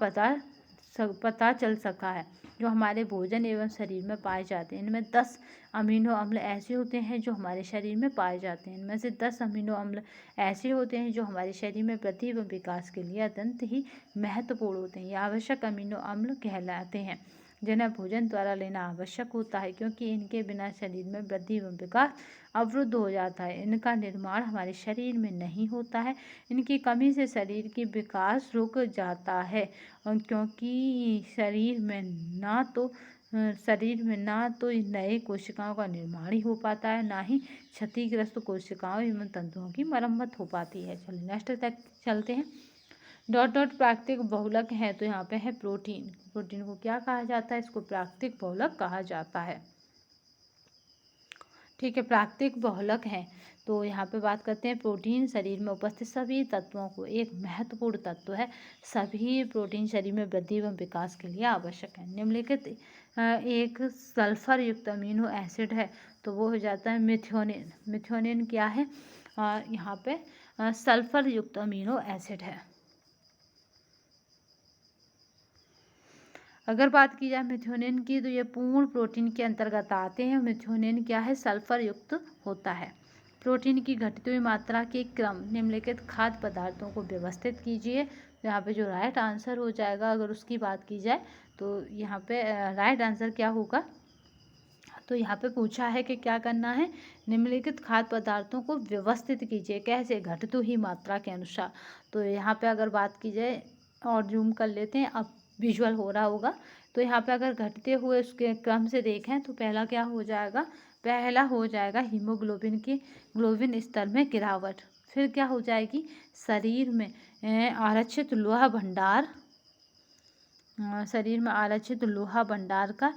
पता चल सका है जो हमारे भोजन एवं शरीर में पाए जाते हैं। इनमें 10 अमीनो अम्ल ऐसे होते हैं जो हमारे शरीर में पाए जाते हैं। इनमें से 10 अमीनो अम्ल ऐसे होते हैं जो हमारे शरीर में वृद्धि एवं विकास के लिए अत्यंत ही महत्वपूर्ण होते हैं। ये आवश्यक अमीनो अम्ल कहलाते हैं जिन्हें भोजन द्वारा लेना आवश्यक होता है क्योंकि इनके बिना शरीर में वृद्धि एवं विकास अवरुद्ध हो जाता है। इनका निर्माण हमारे शरीर में नहीं होता है। इनकी कमी से शरीर की विकास रुक जाता है क्योंकि शरीर में ना तो नए कोशिकाओं का निर्माण ही हो पाता है, ना ही क्षतिग्रस्त कोशिकाओं एवं तंतुओं की मरम्मत हो पाती है। चलिए नेक्स्ट तक चलते हैं। डॉट प्राकृतिक बहुलक है, तो यहाँ पे है प्रोटीन। प्रोटीन को क्या कहा जाता है? इसको प्राकृतिक बहुलक कहा जाता है। ठीक है, प्राकृतिक बहुलक हैं। तो यहाँ पे बात करते हैं प्रोटीन शरीर में उपस्थित सभी तत्वों को एक महत्वपूर्ण तत्व है। सभी प्रोटीन शरीर में वृद्धि एवं विकास के लिए आवश्यक है। निम्नलिखित एक सल्फर युक्त अमीनो एसिड है, तो वो हो जाता है मिथ्योनिन। मिथ्योनिन क्या है? यहाँ पे सल्फर युक्त अमीनो एसिड है। अगर बात की जाए मिथ्योनिन की, तो ये पूर्ण प्रोटीन के अंतर्गत आते हैं। मिथ्योनिन क्या है? सल्फर युक्त होता है। प्रोटीन की घटती हुई मात्रा के क्रम निम्नलिखित खाद्य पदार्थों को व्यवस्थित कीजिए। यहाँ पे जो राइट आंसर हो जाएगा, अगर उसकी बात की जाए तो यहाँ पे राइट आंसर क्या होगा? तो यहाँ पे पूछा है कि क्या करना है? निम्नलिखित खाद्य पदार्थों को व्यवस्थित कीजिए। कैसे? घटती हुई मात्रा के अनुसार। तो यहाँ पे अगर बात की जाए और जूम कर लेते हैं, अब विजुअल हो रहा होगा। तो यहाँ पे अगर घटते हुए उसके क्रम से देखें तो पहला क्या हो जाएगा? पहला हो जाएगा ग्लोबिन स्तर में गिरावट। फिर क्या हो जाएगी? शरीर में आरक्षित लोहा भंडार का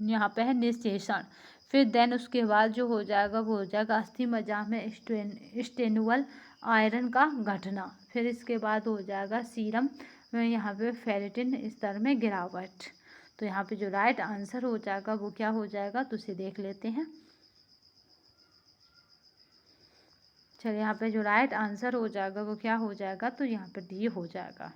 यहाँ पे है निषेचन। फिर देन उसके बाद जो हो जाएगा वो हो जाएगा अस्थि मज्जा में स्टेनुअल आयरन का घटना। फिर इसके बाद हो जाएगा सीरम यहाँ पे फेरेटिन स्तर में गिरावट। तो यहाँ पे जो राइट आंसर हो जाएगा वो क्या हो जाएगा? तो उसे देख लेते हैं। चलिए, यहाँ पे जो राइट आंसर हो जाएगा वो क्या हो जाएगा? तो यहाँ पे डी हो जाएगा।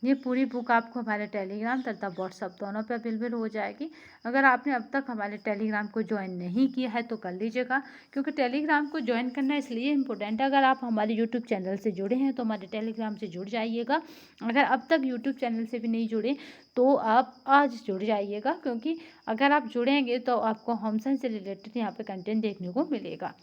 ये पूरी बुक आपको हमारे टेलीग्राम तथा व्हाट्सअप दोनों पे अवेलेबल हो जाएगी। अगर आपने अब तक हमारे टेलीग्राम को ज्वाइन नहीं किया है तो कर लीजिएगा, क्योंकि टेलीग्राम को ज्वाइन करना इसलिए इम्पोर्टेंट है। अगर आप हमारे यूट्यूब चैनल से जुड़े हैं तो हमारे टेलीग्राम से जुड़ जाइएगा। अगर अब तक यूट्यूब चैनल से भी नहीं जुड़े तो आप आज जुड़ जाइएगा, क्योंकि अगर आप जुड़ेंगे तो आपको होम साइंस से रिलेटेड यहाँ पर कंटेंट देखने को मिलेगा।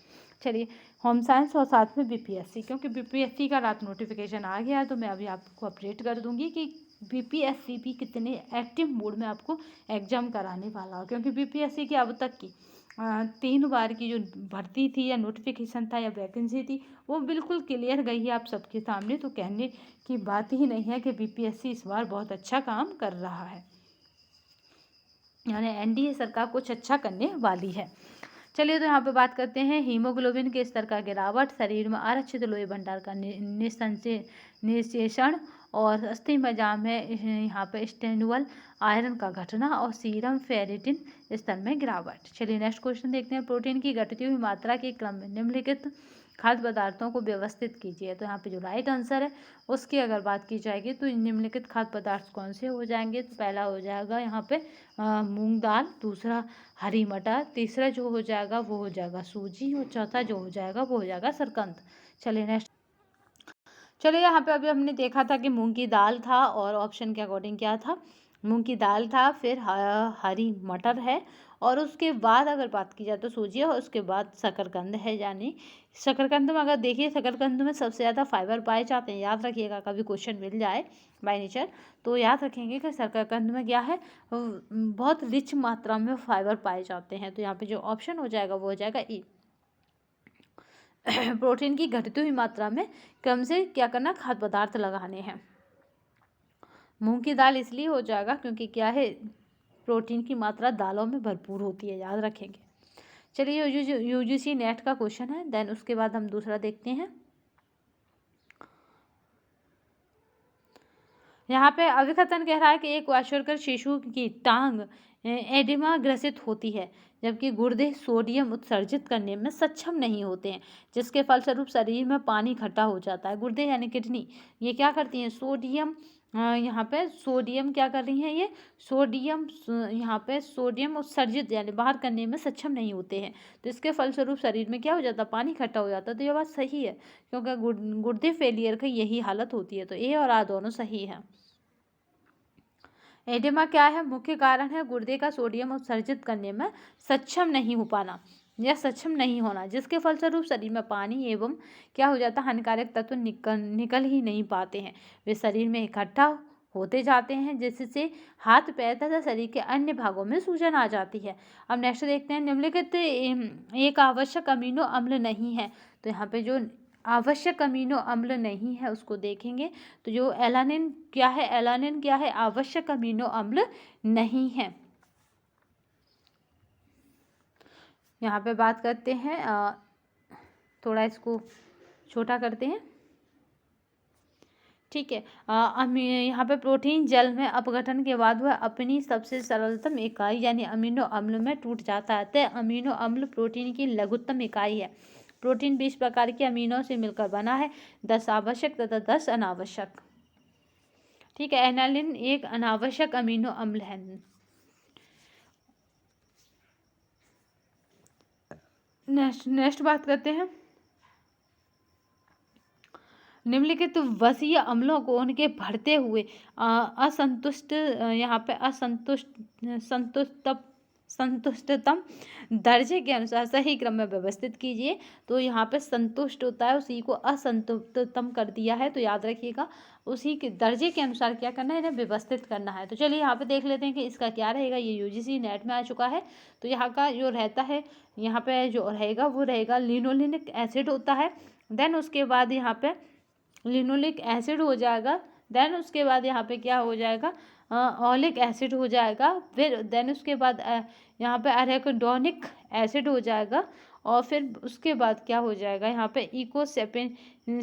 चलिए, होम साइंस और साथ में बीपीएससी, क्योंकि बीपीएससी का रात नोटिफिकेशन आ गया है तो मैं अभी आपको अपडेट कर दूंगी कि बीपीएससी भी कितने एक्टिव मोड में आपको एग्जाम कराने वाला हो। क्योंकि बीपीएससी की अब तक की 3 बार की जो भर्ती थी या नोटिफिकेशन था या वैकेंसी थी वो बिल्कुल क्लियर गई है आप सबके सामने। तो कहने की बात ही नहीं है कि बीपीएससी इस बार बहुत अच्छा काम कर रहा है, यानी एनडीए सरकार कुछ अच्छा करने वाली है। चलिए, तो यहाँ पे बात करते हैं हीमोग्लोबिन के स्तर का गिरावट, शरीर में आरक्षित लोहे भंडार का निषेचन और अस्थि मज्जा में यहाँ पे स्टेनुअल आयरन का घटना और सीरम फेरेटिन स्तर में गिरावट। चलिए, नेक्स्ट क्वेश्चन देखते हैं। प्रोटीन की घटती हुई मात्रा के क्रम में निम्नलिखित खाद्य पदार्थों को व्यवस्थित कीजिए। तो यहाँ पे जो राइट आंसर है उसकी अगर बात की जाएगी तो निम्नलिखित खाद्य पदार्थ कौन से हो जाएंगे? तो पहला हो जाएगा यहाँ पे मूंग दाल, दूसरा हरी मटर, तीसरा जो हो जाएगा वो हो जाएगा सूजी और चौथा जो हो जाएगा वो हो जाएगा सरकंद। चलिए नेक्स्ट। चलिए, यहाँ पे अभी हमने देखा था कि मूंग की दाल था और ऑप्शन के अकॉर्डिंग क्या था? मूंग की दाल था, फिर हरी मटर है और उसके बाद अगर बात की जाए तो सूजी है और उसके बाद शकरकंद है। यानी शकरकंद में अगर देखिए, शकरकंद में सबसे ज़्यादा फाइबर पाए जाते हैं। याद रखिएगा, कभी क्वेश्चन मिल जाए बाय नेचर तो याद रखेंगे कि शकरकंद में क्या है, बहुत रिच मात्रा में फाइबर पाए जाते हैं। तो यहाँ पे जो ऑप्शन हो जाएगा वो हो जाएगा ई। प्रोटीन की घटती हुई मात्रा में कम से क्या करना? खाद्य पदार्थ लगाने हैं। मूंग की दाल इसलिए हो जाएगा क्योंकि क्या है, प्रोटीन की मात्रा दालों में भरपूर होती है, याद रखेंगे। चलिए, यूजीसी नेट का क्वेश्चन है, देन उसके बाद हम दूसरा देखते हैं। यहाँ पे अभिकथन कह रहा है कि एक क्वेश्चन शिशु की टांग एडिमा ग्रसित होती है जबकि गुर्दे सोडियम उत्सर्जित करने में सक्षम नहीं होते हैं, जिसके फलस्वरूप शरीर में पानी इकट्ठा हो जाता है। गुर्दे यानी किडनी ये क्या करती हैं? सोडियम यहाँ पे सोडियम क्या कर रही हैं? ये सोडियम यहाँ पे सोडियम उत्सर्जित यानी बाहर करने में सक्षम नहीं होते हैं, तो इसके फलस्वरूप शरीर में क्या हो जाता है? पानी इकट्ठा हो जाता है। तो ये बात सही है, क्योंकि गुर्दे फेलियर की यही हालत होती है। तो ए और आ दोनों सही है। एडिमा क्या है? मुख्य कारण है गुर्दे का सोडियम उत्सर्जित करने में सक्षम नहीं हो पाना या सक्षम नहीं होना, जिसके फलस्वरूप शरीर में पानी एवं क्या हो जाता है? हानिकारक तत्व निकल ही नहीं पाते हैं, वे शरीर में इकट्ठा होते जाते हैं, जिससे हाथ पैर तथा शरीर के अन्य भागों में सूजन आ जाती है। अब नेक्स्ट देखते हैं। निम्नलिखित एक आवश्यक अमीनो अम्ल नहीं है। तो यहाँ पे जो आवश्यक अमीनो अम्ल नहीं है उसको देखेंगे। तो जो एलानिन क्या है, एलानिन क्या है, आवश्यक अमीनो अम्ल नहीं है। यहाँ पे बात करते हैं, थोड़ा इसको छोटा करते हैं, ठीक है। यहाँ पे प्रोटीन जल में अपघटन के बाद वह अपनी सबसे सरलतम इकाई यानी अमीनो अम्ल में टूट जाता है। तो अमीनो अम्ल प्रोटीन की लघुत्तम इकाई है। प्रोटीन 20 प्रकार के अमीनो से मिलकर बना है, 10 आवश्यक तथा 10 अनावश्यक, ठीक है। एनालिन एक अनावश्यक अमीनो अम्ल है। नेक्स्ट बात करते हैं, निम्नलिखित वसीय अम्लों को उनके बढ़ते हुए असंतुष्ट यहाँ पे संतुष्टतम दर्जे के अनुसार सही क्रम में व्यवस्थित कीजिए। तो यहाँ पे संतुष्ट होता है, उसी को असंतुष्टतम कर दिया है, तो याद रखिएगा उसी के दर्जे के अनुसार क्या करना है, इन्हें व्यवस्थित करना है। तो चलिए यहाँ पे देख लेते हैं कि इसका क्या रहेगा। ये यूजीसी नेट में आ चुका है। तो यहाँ का जो रहता है, यहाँ पे जो रहेगा वो रहेगा लिनोलेनिक एसिड होता है। देन उसके बाद यहाँ पे लिनोलिक एसिड हो जाएगा। देन उसके बाद यहाँ पे क्या हो जाएगा, ऑलिक एसिड हो जाएगा। फिर देन उसके बाद यहाँ पे अरेकिडोनिक एसिड हो जाएगा। और फिर उसके बाद क्या हो जाएगा, यहाँ पे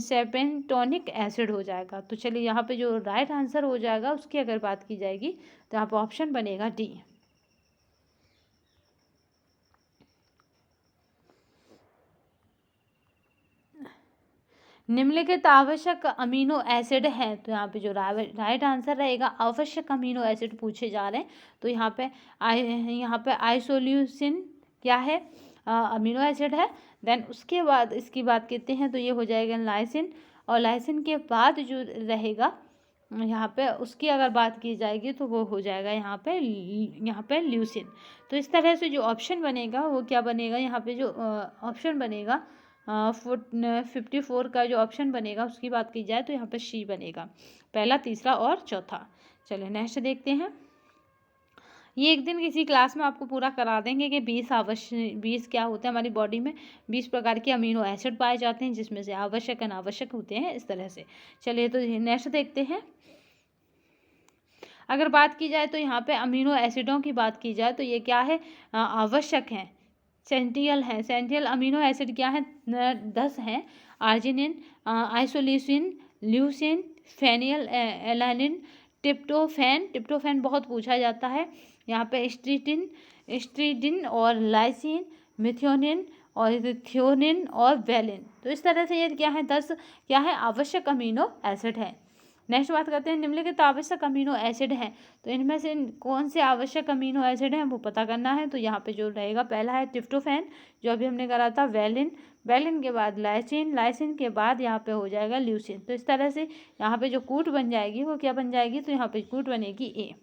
सेपेंटोनिक एसिड हो जाएगा। तो चलिए यहाँ पे जो राइट आंसर हो जाएगा उसकी अगर बात की जाएगी तो यहाँ पे ऑप्शन बनेगा डी। निम्नलिखित आवश्यक अमीनो एसिड हैं। तो यहाँ पे जो राइट आंसर रहेगा, आवश्यक अमीनो एसिड पूछे जा रहे हैं। तो यहाँ पे आइसोल्यूसिन क्या है, अमीनो एसिड है। देन उसके बाद इसकी बात करते हैं तो ये हो जाएगा लाइसिन। और लाइसिन के बाद जो रहेगा यहाँ पे उसकी अगर बात की जाएगी तो वो हो जाएगा यहाँ पे ल्यूसिन। तो इस तरह से जो ऑप्शन बनेगा वो क्या बनेगा, यहाँ पे जो ऑप्शन बनेगा 54 का जो ऑप्शन बनेगा उसकी बात की जाए तो यहाँ पे सी बनेगा, पहला, तीसरा और चौथा। चलिए नेक्स्ट देखते हैं। ये एक दिन किसी क्लास में आपको पूरा करा देंगे कि 20 क्या होते हैं हमारी बॉडी में, 20 प्रकार के अमीनो एसिड पाए जाते हैं जिसमें से आवश्यक अनावश्यक होते हैं, इस तरह से। चलिए तो नेक्स्ट देखते हैं। अगर बात की जाए तो यहाँ पे अमीनो एसिडों की बात की जाए तो ये क्या है, आवश्यक हैं, सेंट्रियल है। सेंट्रियल अमीनो एसिड क्या है, 10 हैं। Arginine, isoleucine, leucine, phenylalanine, tryptophan बहुत पूछा जाता है। यहाँ पे एस्ट्रिडिन और लाइसिन, मिथ्योनिन और थियोनिन और वेलिन। तो इस तरह से ये क्या है, 10 क्या है, आवश्यक अमीनो एसिड है। नेक्स्ट बात करते हैं, निम्नलिखित आवश्यक अमीनो एसिड हैं। तो इनमें से कौन से आवश्यक अमीनो एसिड हैं वो पता करना है। तो यहाँ पे जो रहेगा, पहला है ट्रिप्टोफैन जो अभी हमने करा था, वेलिन के बाद लाइसिन के बाद यहाँ पे हो जाएगा ल्यूसिन। तो इस तरह से यहाँ पे जो कूट बन जाएगी वो क्या बन जाएगी, तो यहाँ पे कूट बनेगी ए।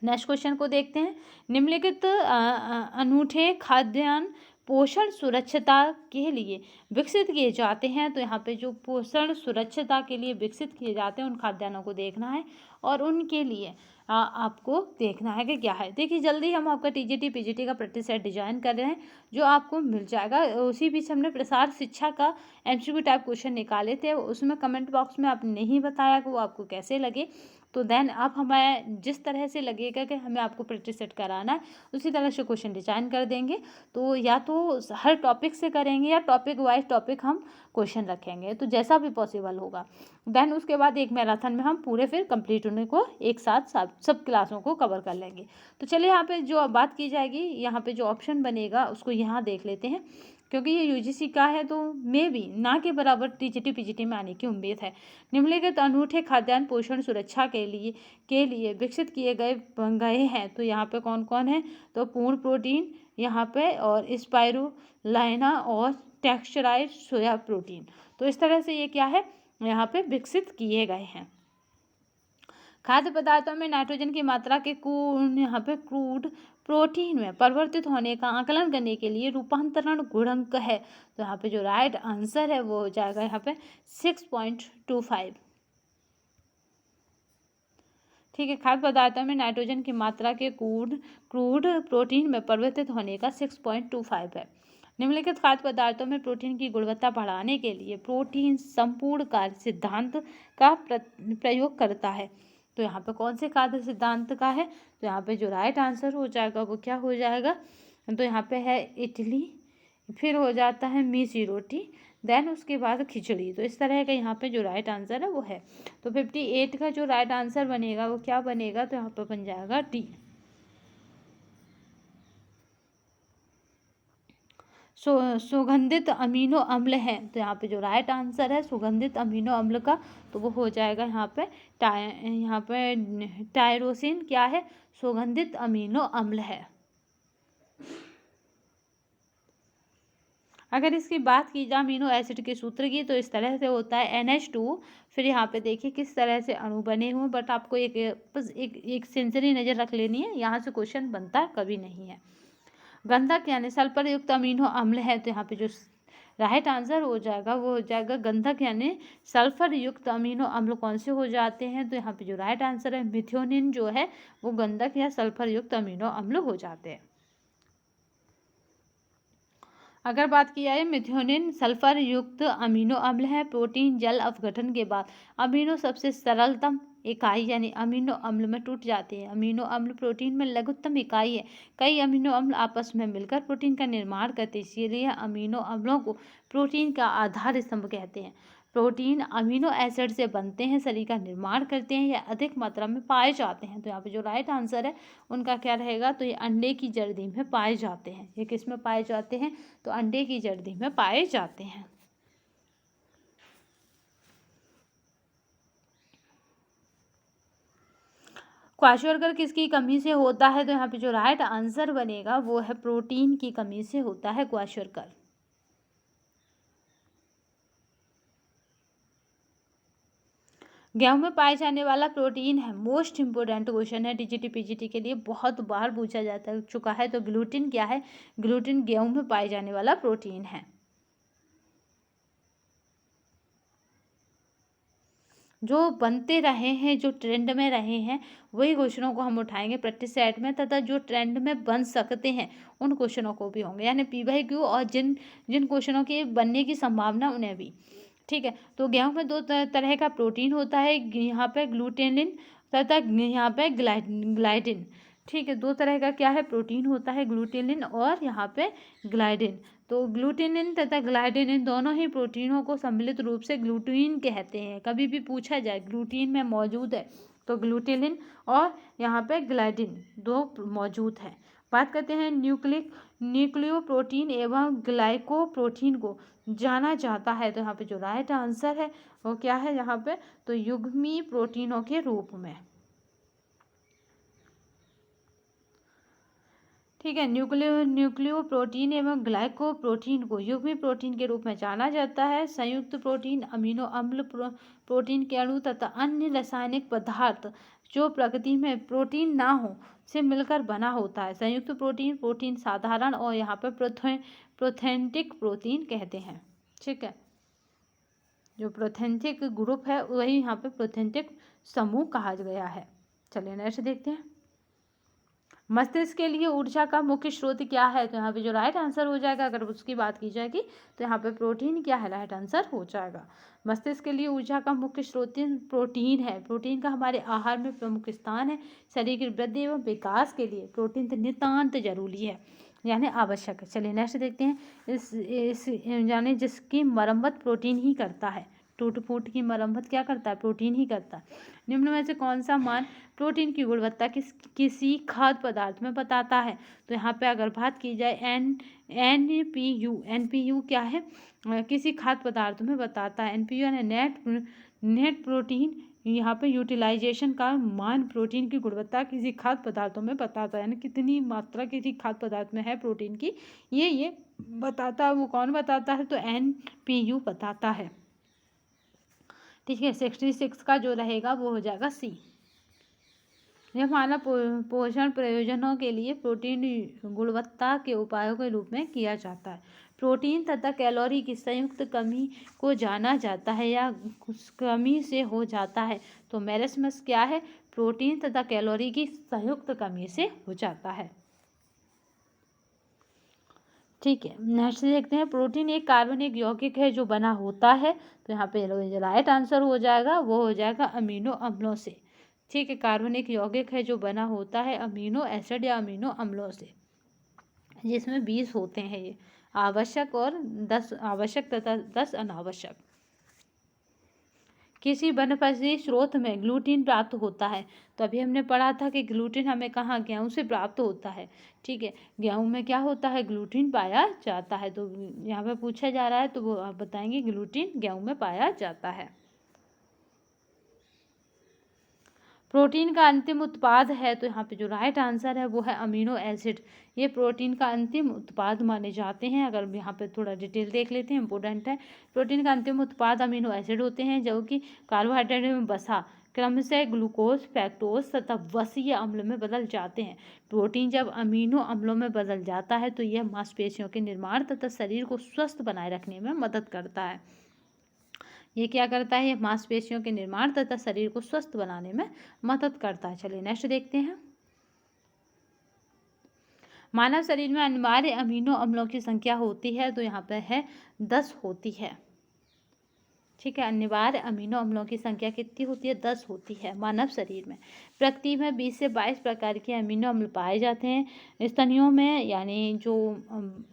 नेक्स्ट क्वेश्चन को देखते हैं। निम्नलिखित अनूठे खाद्यान्न पोषण सुरक्षता के लिए विकसित किए जाते हैं। तो यहाँ पे जो पोषण सुरक्षता के लिए विकसित किए जाते हैं उन खाद्यान्नों को देखना है और उनके लिए आपको देखना है कि क्या है। देखिए जल्दी हम आपका टीजीटी पीजीटी का प्रैक्टिस सेट डिजाइन कर रहे हैं जो आपको मिल जाएगा। उसी बीच हमने प्रसार शिक्षा का एमसीक्यू टाइप क्वेश्चन निकाले थे, उसमें कमेंट बॉक्स में आपने नहीं बताया कि वो आपको कैसे लगे। तो देन अब हमें जिस तरह से लगेगा कि हमें आपको प्रैक्टिस सेट कराना है उसी तरह से क्वेश्चन डिजाइन कर देंगे। तो या तो हर टॉपिक से करेंगे या टॉपिक वाइज टॉपिक हम क्वेश्चन रखेंगे, तो जैसा भी पॉसिबल होगा। देन उसके बाद एक मैराथन में हम पूरे फिर कंप्लीट होने को एक साथ सब क्लासों को कवर कर लेंगे। तो चलिए यहाँ पे जो बात की जाएगी, यहाँ पे जो ऑप्शन बनेगा उसको यहाँ देख लेते हैं, क्योंकि ये यूजीसी का है तो मे भी ना के बराबर टीजीटी पीजीटी में आने की उम्मीद है। निम्नलिखित अनूठे खाद्यान्न पोषण सुरक्षा के लिए विकसित किए गए हैं। तो यहाँ पे कौन कौन है, तो पूर्ण प्रोटीन यहाँ पे और स्पाइरुलिना और टेक्सचराइज्ड सोया प्रोटीन। तो इस तरह से ये क्या है, यहाँ पे विकसित किए गए हैं। खाद्य पदार्थों में नाइट्रोजन की मात्रा के यहाँ पे क्रूड प्रोटीन में परिवर्तित होने का आकलन करने के लिए रूपांतरण गुणांक है। तो यहाँ पे जो राइट आंसर है वो हो जाएगा यहाँ पे 6.25। ठीक है, खाद्य पदार्थों में नाइट्रोजन की मात्रा के क्रूड प्रोटीन में परिवर्तित होने का 6.25 है। निम्नलिखित खाद्य पदार्थों में प्रोटीन की गुणवत्ता बढ़ाने के लिए प्रोटीन संपूर्ण कार्य सिद्धांत का प्रयोग करता है। तो यहाँ पे कौन से खाद्य सिद्धांत का है? तो यहाँ पे जो राइट आंसर हो जाएगा वो क्या हो जाएगा? तो यहाँ पे है इडली, फिर हो जाता है मीसी रोटी, देन उसके बाद खिचड़ी। तो इस तरह का यहाँ पे जो राइट आंसर है वो है। तो 58 का जो राइट आंसर बनेगा वो क्या बनेगा? तो यहाँ पे बन जाएगा डी। सुगंधित अमीनो अम्ल है। तो यहाँ पे जो राइट आंसर है सुगंधित अमीनो अम्ल का, तो वो हो जाएगा यहाँ पे टायरोसिन क्या है? सुगंधित अमीनो अम्ल है। अगर इसकी बात की जाए अमीनो एसिड के सूत्र की, तो इस तरह से होता है NH2। फिर यहाँ पे देखिए किस तरह से अणु बने हुए, बट आपको एक सेंसरी नज़र रख लेनी है, यहाँ से क्वेश्चन बनता कभी नहीं है। गंधक यानी सल्फर युक्त अमीनो अम्ल है। तो यहाँ पे जो राइट आंसर हो जाएगा वो हो जाएगा गंधक यानी सल्फर युक्त अमीनो अम्ल कौन से हो जाते हैं? तो यहाँ पे जो राइट आंसर है मिथ्योनिन जो है वो गंधक या सल्फर युक्त अमीनो अम्ल हो जाते हैं। अगर बात की जाए मिथ्योनिन सल्फर युक्त अमीनो अम्ल है। प्रोटीन जल अपघटन के बाद अमीनो सबसे सरलतम इकाई यानी अमीनो अम्ल में टूट जाते हैं। अमीनो अम्ल प्रोटीन में लघुत्तम इकाई है। कई अमीनो अम्ल आपस में मिलकर प्रोटीन का निर्माण करते हैं, इसीलिए अमीनो अम्लों को प्रोटीन का आधार स्तंभ कहते हैं। प्रोटीन अमीनो एसिड से बनते हैं, शरीर का निर्माण करते हैं या अधिक मात्रा में पाए जाते हैं। तो यहाँ पे जो राइट आंसर है उनका क्या रहेगा? तो ये अंडे की जर्दी में पाए जाते हैं। ये किस में पाए जाते हैं? तो अंडे की जर्दी में पाए जाते हैं। क्वाशोर्कर किसकी कमी से होता है? तो यहाँ पे जो राइट आंसर बनेगा वो है प्रोटीन की कमी से होता है क्वाशोर्कर। गेहूं में पाए जाने वाला प्रोटीन है, मोस्ट इंपोर्टेंट क्वेश्चन है टीजीटी पीजीटी के लिए, बहुत बार पूछा जाता चुका है। तो ग्लूटिन क्या है? ग्लूटिन गेहूं में पाए जाने वाला प्रोटीन है। जो बनते रहे हैं, जो ट्रेंड में रहे हैं, वही क्वेश्चनों को हम उठाएंगे प्रैक्टिस सेट में, तथा जो ट्रेंड में बन सकते हैं उन क्वेश्चनों को भी होंगे, यानी PYQ और जिन जिन क्वेश्चनों के बनने की संभावना उन्हें भी। ठीक है, तो गेहूं में दो तरह का प्रोटीन होता है, यहाँ पे ग्लूटेनिन तथा यहाँ पे ग्लाइडिन। ठीक है, दो तरह का क्या है? प्रोटीन होता है, ग्लूटेनिन और यहाँ पे ग्लाइडिन। तो ग्लूटेनिन तथा ग्लाइडिन इन दोनों ही प्रोटीनों को सम्मिलित रूप से ग्लूटीन कहते हैं। कभी भी पूछा जाए ग्लूटीन में मौजूद है, तो ग्लूटेनिन और यहाँ पे ग्लाइडिन दो मौजूद है। बात करते हैं न्यूक्लियो प्रोटीन एवं ग्लाइको प्रोटीन को जाना जाता है। तो यहाँ पे जो राइट आंसर है वो क्या है यहाँ पे? तो युग्मी प्रोटीनों के रूप में। ठीक है, न्यूक्लियो प्रोटीन एवं ग्लाइको प्रोटीन को युग्मी प्रोटीन के रूप में जाना जाता है। संयुक्त प्रोटीन अमीनो अम्ल प्रोटीन के अणु तथा अन्य रासायनिक पदार्थ जो प्रकृति में प्रोटीन ना हो से मिलकर बना होता है। संयुक्त प्रोटीन साधारण और यहाँ पर प्रोथेंटिक प्रोटीन कहते हैं। ठीक है, जो प्रोथेंटिक ग्रुप है वही यहाँ पे प्रोथेंटिक समूह कहा गया है। चलिए नेक्स्ट देखते हैं। मस्तिष्क के लिए ऊर्जा का मुख्य स्रोत क्या है? तो यहाँ पे जो राइट आंसर हो जाएगा, अगर उसकी बात की जाएगी तो यहाँ पे प्रोटीन क्या है? राइट आंसर हो जाएगा। मस्तिष्क के लिए ऊर्जा का मुख्य स्रोत प्रोटीन है। प्रोटीन का हमारे आहार में प्रमुख स्थान है। शरीर की वृद्धि एवं विकास के लिए प्रोटीन नितांत जरूरी है, यानी आवश्यक है। चलिए नेक्स्ट देखते हैं। इस यानी जिसकी मरम्मत प्रोटीन ही करता है। टूट फूट की मरम्मत क्या करता है? प्रोटीन ही करता है। निम्न में से कौन सा मान प्रोटीन की गुणवत्ता किसी खाद्य पदार्थ में बताता है? तो यहाँ पे अगर बात की जाए NPU क्या है? किसी खाद्य पदार्थ में बताता है। NPU यानी नेट प्रोटीन, यहाँ पे यूटिलाइजेशन का मान प्रोटीन की गुणवत्ता किसी खाद्य पदार्थों में बताता है, यानी कितनी मात्रा किसी खाद्य पदार्थ में है प्रोटीन की, ये बताता है। वो कौन बताता है? तो NPU बताता है। ठीक है, 66 का जो रहेगा वो हो जाएगा C। यह मानव पोषण प्रयोजनों के लिए प्रोटीन गुणवत्ता के उपायों के रूप में किया जाता है। प्रोटीन तथा कैलोरी की संयुक्त कमी को जाना जाता है या कमी से हो जाता है। तो मेरिस्मस क्या है? प्रोटीन तथा कैलोरी की संयुक्त कमी से हो जाता है। ठीक है, नेक्स्ट देखते हैं। प्रोटीन एक कार्बन एक यौगिक है जो बना होता है, तो यहाँ पे राइट आंसर हो जाएगा, वो हो जाएगा अमीनो अम्लों से। ठीक है, कार्बन एक यौगिक है जो बना होता है अमीनो एसिड या अमीनो अम्लों से, जिसमें 20 होते हैं ये आवश्यक और 10 आवश्यक तथा 10 अनावश्यक। किसी वनस्पति स्रोत में ग्लूटीन प्राप्त होता है, तो अभी हमने पढ़ा था कि ग्लूटीन हमें कहाँ, गेहूँ से प्राप्त होता है। ठीक है, गेहूँ में क्या होता है, ग्लूटीन पाया जाता है। तो यहाँ पे पूछा जा रहा है तो वो आप बताएंगे ग्लूटीन गेहूँ में पाया जाता है। प्रोटीन का अंतिम उत्पाद है, तो यहाँ पे जो राइट आंसर है वो है अमीनो एसिड। ये प्रोटीन का अंतिम उत्पाद माने जाते हैं। अगर यहाँ पे थोड़ा डिटेल देख लेते हैं, इंपॉर्टेंट है। प्रोटीन का अंतिम उत्पाद अमीनो एसिड होते हैं, जो कि कार्बोहाइड्रेट में बसा क्रमशः ग्लूकोज, फैक्टोज तथा वसीय अम्ल में बदल जाते हैं। प्रोटीन जब अमीनो अम्लों में बदल जाता है तो यह मांसपेशियों के निर्माण तथा शरीर को स्वस्थ बनाए रखने में मदद करता है। ये क्या करता है, ये मांसपेशियों के निर्माण तथा शरीर को स्वस्थ बनाने में मदद करता है। चलिए नेक्स्ट देखते हैं। मानव शरीर में अनिवार्य अमीनो अम्लों की संख्या होती है, तो यहाँ पे है 10 होती है। ठीक है, अनिवार्य अमीनो अम्लों की संख्या कितनी होती है, 10 होती है मानव शरीर में। प्रकृति में 20 से 22 प्रकार के अमीनो अम्ल पाए जाते हैं। स्तनियों में, यानी जो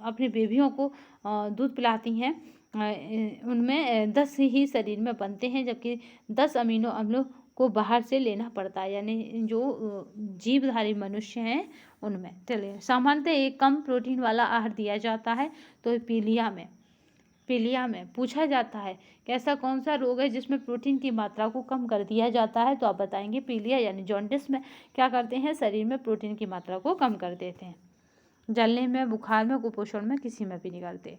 अपने बेबियों को दूध पिलाती हैं, उनमें 10 ही शरीर में बनते हैं, जबकि 10 अमीनो अम्लों को बाहर से लेना पड़ता है, यानी जो जीवधारी मनुष्य हैं उनमें। चलिए, सामान्यतः एक कम प्रोटीन वाला आहार दिया जाता है, तो पीलिया में पूछा जाता है कि ऐसा कौन सा रोग है जिसमें प्रोटीन की मात्रा को कम कर दिया जाता है, तो आप बताएंगे पीलिया यानी जॉन्डिस में क्या करते हैं, शरीर में प्रोटीन की मात्रा को कम कर देते हैं। जलने में, बुखार में, कुपोषण में किसी में भी नहीं करते।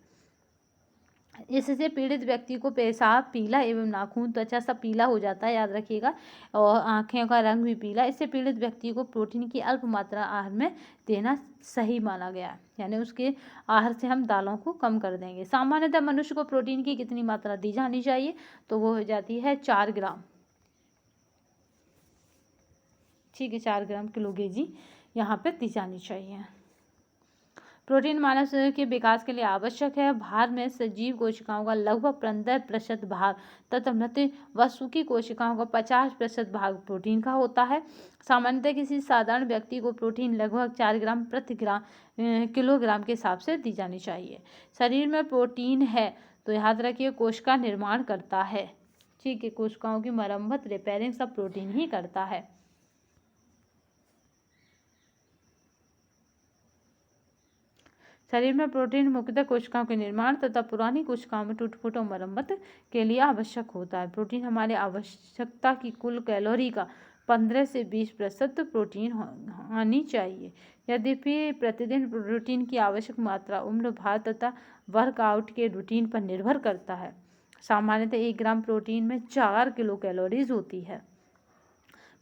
इससे पीड़ित व्यक्ति को पेशाब पीला एवं नाखून, त्वचा सब पीला हो जाता है, याद रखिएगा, और आँखों का रंग भी पीला। इससे पीड़ित व्यक्ति को प्रोटीन की अल्प मात्रा आहार में देना सही माना गया है, यानी उसके आहार से हम दालों को कम कर देंगे। सामान्यतः मनुष्य को प्रोटीन की कितनी मात्रा दी जानी चाहिए, तो वो हो जाती है 4 ग्राम। ठीक है, 4 ग्राम किलो केजी यहाँ पे दी जानी चाहिए। प्रोटीन मानव शरीर के विकास के लिए आवश्यक है। भार में सजीव कोशिकाओं का लगभग 15% भाग तथा मृत वस्तु की कोशिकाओं का 50% भाग प्रोटीन का होता है। सामान्यतः किसी साधारण व्यक्ति को प्रोटीन लगभग 4 ग्राम प्रति किलोग्राम के हिसाब से दी जानी चाहिए। शरीर में प्रोटीन है तो याद रखिए कोशिका निर्माण करता है। ठीक है, कोशिकाओं की मरम्मत, रिपेयरिंग सब प्रोटीन ही करता है। शरीर में प्रोटीन मुख्यतः कोशिकाओं के निर्माण तथा पुरानी कोशिकाओं में टूट-फूट और मरम्मत के लिए आवश्यक होता है। प्रोटीन हमारे आवश्यकता की कुल कैलोरी का 15 से 20% प्रोटीन होनी चाहिए। यद्यपि प्रतिदिन प्रोटीन की आवश्यक मात्रा उम्र, भार तथा वर्कआउट के रूटीन पर निर्भर करता है। सामान्यतः 1 ग्राम प्रोटीन में 4 किलो कैलोरीज होती है।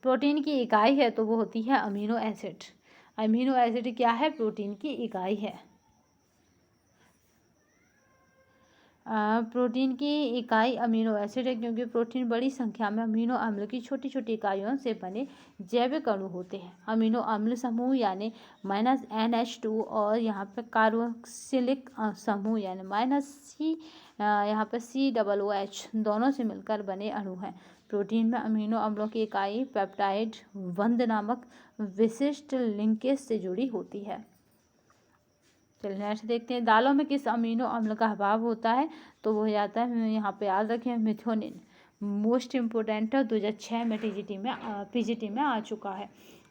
प्रोटीन की इकाई है तो वो होती है अमीनो एसिड। अमीनो एसिड क्या है, प्रोटीन की इकाई है। प्रोटीन की इकाई अमीनो एसिड है, क्योंकि प्रोटीन बड़ी संख्या में अमीनो अम्ल की छोटी छोटी इकाइयों से बने जैविक अणु होते हैं। अमीनो अम्ल समूह यानी -NH2 और यहाँ पे कार्बोक्सिलिक समूह यानी -C, यहाँ पे COOH दोनों से मिलकर बने अणु हैं। प्रोटीन में अमीनो अम्लों की इकाई पेप्टाइड बंध नामक विशिष्ट लिंकेज से जुड़ी होती है। चलिए नेक्स्ट देखते हैं। दालों में किस अमीनो अम्ल का अभाव होता है, तो वो हो जाता है, यहाँ पे याद रखें, मिथ्योनिन। मोस्ट इम्पोर्टेंट है, 2006 में पीजीटी में आ चुका है।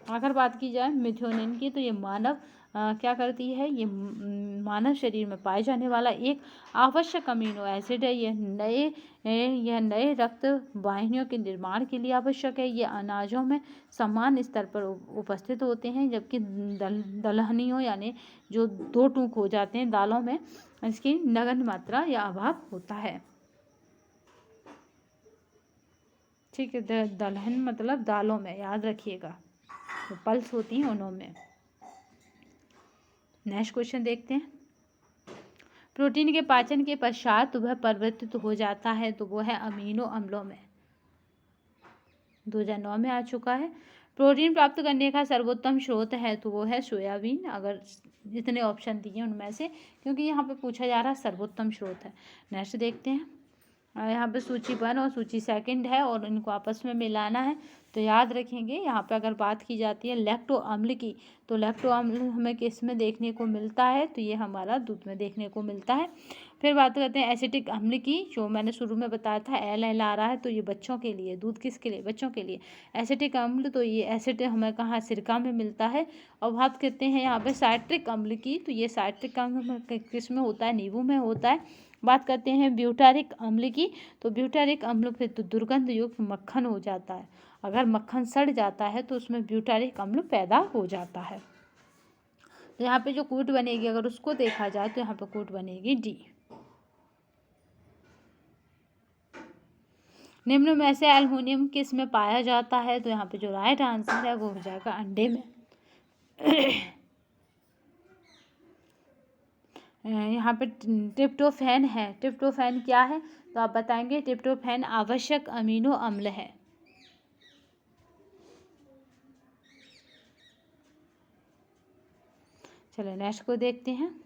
अगर बात की जाए मिथ्योनिन की, तो ये मानव क्या करती है, ये मानव शरीर में पाए जाने वाला एक आवश्यक अमीनो एसिड है। यह नए रक्त वाहिनियों के निर्माण के लिए आवश्यक है। ये अनाजों में समान स्तर पर उपस्थित होते हैं, जबकि दलहनियों यानी जो 2 टूक हो जाते हैं दालों में, इसकी नगण्य मात्रा या अभाव होता है। ठीक है, दलहन मतलब दालों में, याद रखिएगा, तो पल्स होती हैं उनमें। नेक्स्ट क्वेश्चन देखते हैं। प्रोटीन के पाचन के पश्चात वह परिवर्तित हो जाता है, तो वो है अमीनो अम्लों में। 2009 में आ चुका है। प्रोटीन प्राप्त करने का सर्वोत्तम स्रोत है तो वो है सोयाबीन, अगर जितने ऑप्शन दिए उनमें से, क्योंकि यहाँ पे पूछा जा रहा है सर्वोत्तम स्रोत है। नेक्स्ट देखते हैं। यहाँ पे सूची 1 और सूची 2 है और इनको आपस में मिलाना है। तो याद रखेंगे, यहाँ पे अगर बात की जाती है लैक्टो अम्ल की, तो लैक्टो अम्ल हमें किस में देखने को मिलता है, तो ये हमारा दूध में देखने को मिलता है। फिर बात करते हैं एसिटिक अम्ल की, जो मैंने शुरू में बताया था एल आ रहा है, तो ये बच्चों के लिए, दूध किसके लिए, बच्चों के लिए। एसिटिक अम्ल, तो ये एसिड हमें कहाँ, सिरका में मिलता है। और बात करते हैं यहाँ पे साइट्रिक अम्ल की, तो ये साइट्रिक अम्ल किस में होता है, नींबू में होता है। बात करते हैं ब्यूटारिक अम्ल की, तो ब्यूटारिक अम्ल फिर तो दुर्गंध युक्त मक्खन हो जाता है। अगर मक्खन सड़ जाता है तो उसमें ब्यूटारिक अम्ल पैदा हो जाता है। तो यहाँ पे जो कूट बनेगी, अगर उसको देखा जाए तो यहाँ पे कूट बनेगी डी। निम्न में से एल्युमिनियम किस में पाया जाता है, तो यहाँ पे जो राइट आंसर है वो हो जाएगा अंडे में। यहाँ पे ट्रिप्टोफैन है। ट्रिप्टोफैन क्या है, तो आप बताएंगे ट्रिप्टोफैन आवश्यक अमीनो अम्ल है। चलो नेक्स्ट को देखते हैं।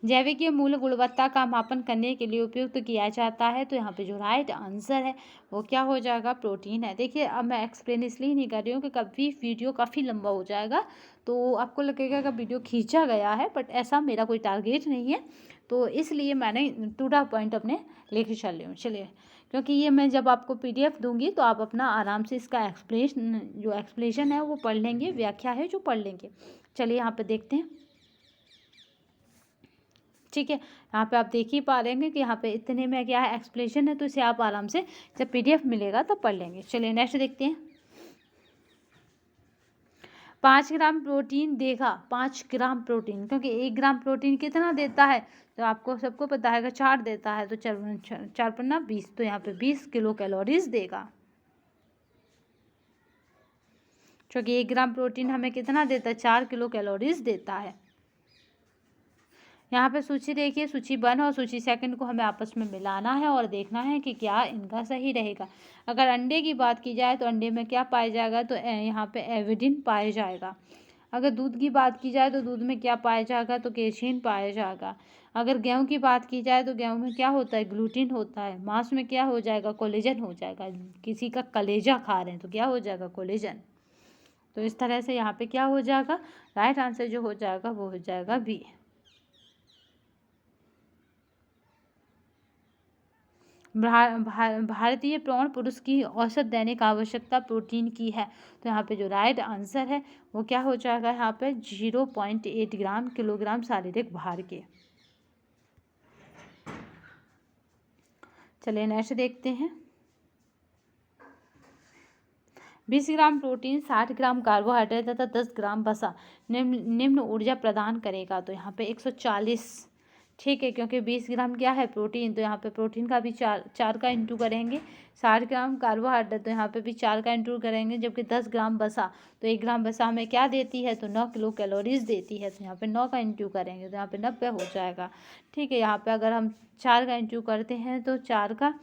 जैविक के मूल गुणवत्ता का मापन करने के लिए उपयुक्त किया जाता है, तो यहाँ पे जो राइट आंसर है वो क्या हो जाएगा, प्रोटीन है। देखिए अब मैं एक्सप्लेन इसलिए नहीं कर रही हूँ कि कभी वीडियो काफ़ी लंबा हो जाएगा तो आपको लगेगा कि वीडियो खींचा गया है, बट ऐसा मेरा कोई टारगेट नहीं है, तो इसलिए मैंने टू द पॉइंट अपने लेके चल रही हूँ। चलिए, क्योंकि ये मैं जब आपको PDF दूंगी तो आप अपना आराम से इसका जो एक्सप्लेशन है वो पढ़ लेंगे, व्याख्या है जो पढ़ लेंगे। चलिए यहाँ पे देखते हैं। ठीक है, यहाँ पे आप देख ही पा रहे हैं कि यहाँ पे इतने में क्या है, एक्सप्लेनेशन है, तो इसे आप आराम से जब PDF मिलेगा तब पढ़ लेंगे। चलिए नेक्स्ट देखते हैं। 5 ग्राम प्रोटीन देगा, 5 ग्राम प्रोटीन, क्योंकि 1 ग्राम प्रोटीन कितना देता है, तो आपको सबको पता है कि 4 देता है, तो 4 पन्ना 20, तो यहाँ पे 20 किलो कैलोरीज देगा। क्योंकि 1 ग्राम प्रोटीन हमें कितना देता है, 4 किलो कैलोरीज देता है। यहाँ पे सूची देखिए, सूची 1 और सूची 2 को हमें आपस में मिलाना है और देखना है कि क्या इनका सही रहेगा। अगर अंडे की बात की जाए तो अंडे में क्या पाया जाएगा, तो यहाँ पे एविडिन पाया जाएगा। अगर दूध की बात की जाए तो दूध में क्या पाया जाएगा, तो केशिन पाया जाएगा। अगर गेहूं की बात की जाए तो गेहूं में क्या होता है, ग्लूटीन होता है। मांस में क्या हो जाएगा, कोलेजन हो जाएगा। किसी का कलेजा खा रहे हैं तो क्या हो जाएगा, कोलेजन। तो इस तरह से यहाँ पे क्या हो जाएगा, राइट आंसर जो हो जाएगा वो हो जाएगा बी। भारतीय प्रौढ़ पुरुष की औसत दैनिक आवश्यकता प्रोटीन की है, तो यहाँ पे जो राइट आंसर है वो क्या हो जाएगा, यहाँ पे 0.8 ग्राम किलोग्राम शारीरिक भार के। चलिए नेक्स्ट देखते हैं। 20 ग्राम प्रोटीन, 60 ग्राम कार्बोहाइड्रेट तथा 10 ग्राम वसा निम्न ऊर्जा प्रदान करेगा, तो यहाँ पे 140। ठीक है, क्योंकि 20 ग्राम क्या है, प्रोटीन, तो यहाँ पे प्रोटीन का भी 4 का इंटू करेंगे। 60 ग्राम कार्बोहाइड्रेट, तो यहाँ पे भी 4 का इंटू करेंगे। जबकि 10 ग्राम वसा, तो 1 ग्राम वसा हमें क्या देती है, तो 9 किलो कैलोरीज देती है, तो यहाँ पे 9 का इंटू करेंगे तो यहाँ पे 90 हो जाएगा। ठीक है, यहाँ पे अगर हम 4 का इंटू करते हैं तो 4 का,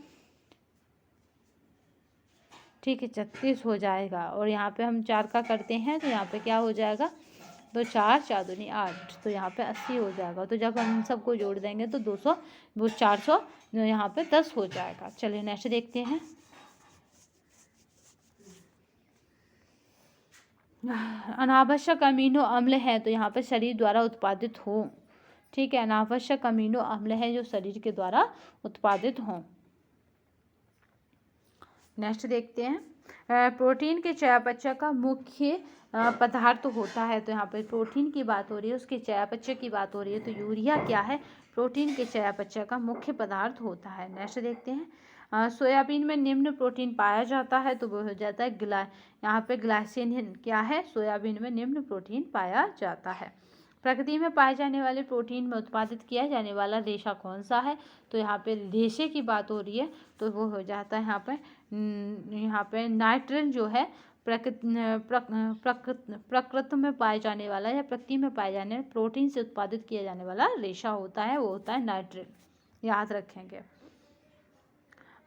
ठीक है, 36 हो जाएगा। और यहाँ पे हम 4 का करते हैं तो यहाँ पे क्या हो जाएगा, तो 4 4 दूनी 8, तो यहाँ पे 80 हो जाएगा। तो जब हम सबको जोड़ देंगे तो 200 वो 400 यहाँ पे 10 हो जाएगा। चलिए नेक्स्ट देखते हैं। अनावश्यक अमीनो अम्ल है, तो यहाँ पे शरीर द्वारा उत्पादित हो। ठीक है, अनावश्यक अमीनो अम्ल है जो शरीर के द्वारा उत्पादित हों। नेक्स्ट देखते हैं। प्रोटीन के चयापचय का मुख्य पदार्थ होता है, तो यहाँ पे प्रोटीन की बात हो रही है, उसके चयापचय की बात हो रही है, तो यूरिया क्या है, प्रोटीन के चयापचय का मुख्य पदार्थ होता है। नेक्स्ट देखते हैं। सोयाबीन में निम्न प्रोटीन पाया जाता है, तो वो हो जाता है यहाँ पे ग्लाइसिन क्या है, सोयाबीन में निम्न प्रोटीन पाया जाता है। प्रकृति में पाए जाने वाले प्रोटीन में उत्पादित किया जाने वाला रेशा कौन सा है, तो यहाँ पे रेशे की बात हो रही है, तो वो हो जाता है यहाँ पे नाइट्रोजन जो है प्रकृति में पाए जाने वाला या प्रकृति में पाए जाने प्रोटीन से उत्पादित किया जाने वाला रेशा होता है, वो होता है नाइट्रोजन, याद रखेंगे।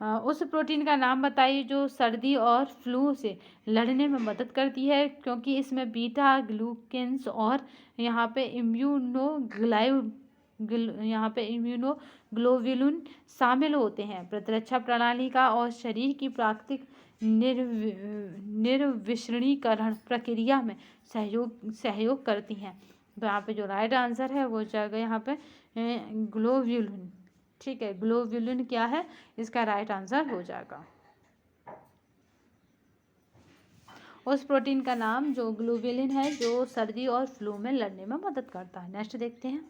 उस प्रोटीन का नाम बताइए जो सर्दी और फ्लू से लड़ने में मदद करती है, क्योंकि इसमें बीटा ग्लूकेन्स और यहाँ पे इम्यूनोग्लोबुलिन शामिल होते हैं। प्रतिरक्षा प्रणाली का और शरीर की प्राकृतिक निर्विषणीकरण प्रक्रिया में सहयोग करती हैं। तो यहाँ पे जो राइट आंसर है वो हो जाएगा यहाँ पे ग्लोब्यूलिन। ठीक है, ग्लोब्यूलिन क्या है, इसका राइट आंसर हो जाएगा। उस प्रोटीन का नाम जो ग्लोब्यूलिन है जो सर्दी और फ्लू में लड़ने में मदद करता है। नेक्स्ट देखते हैं।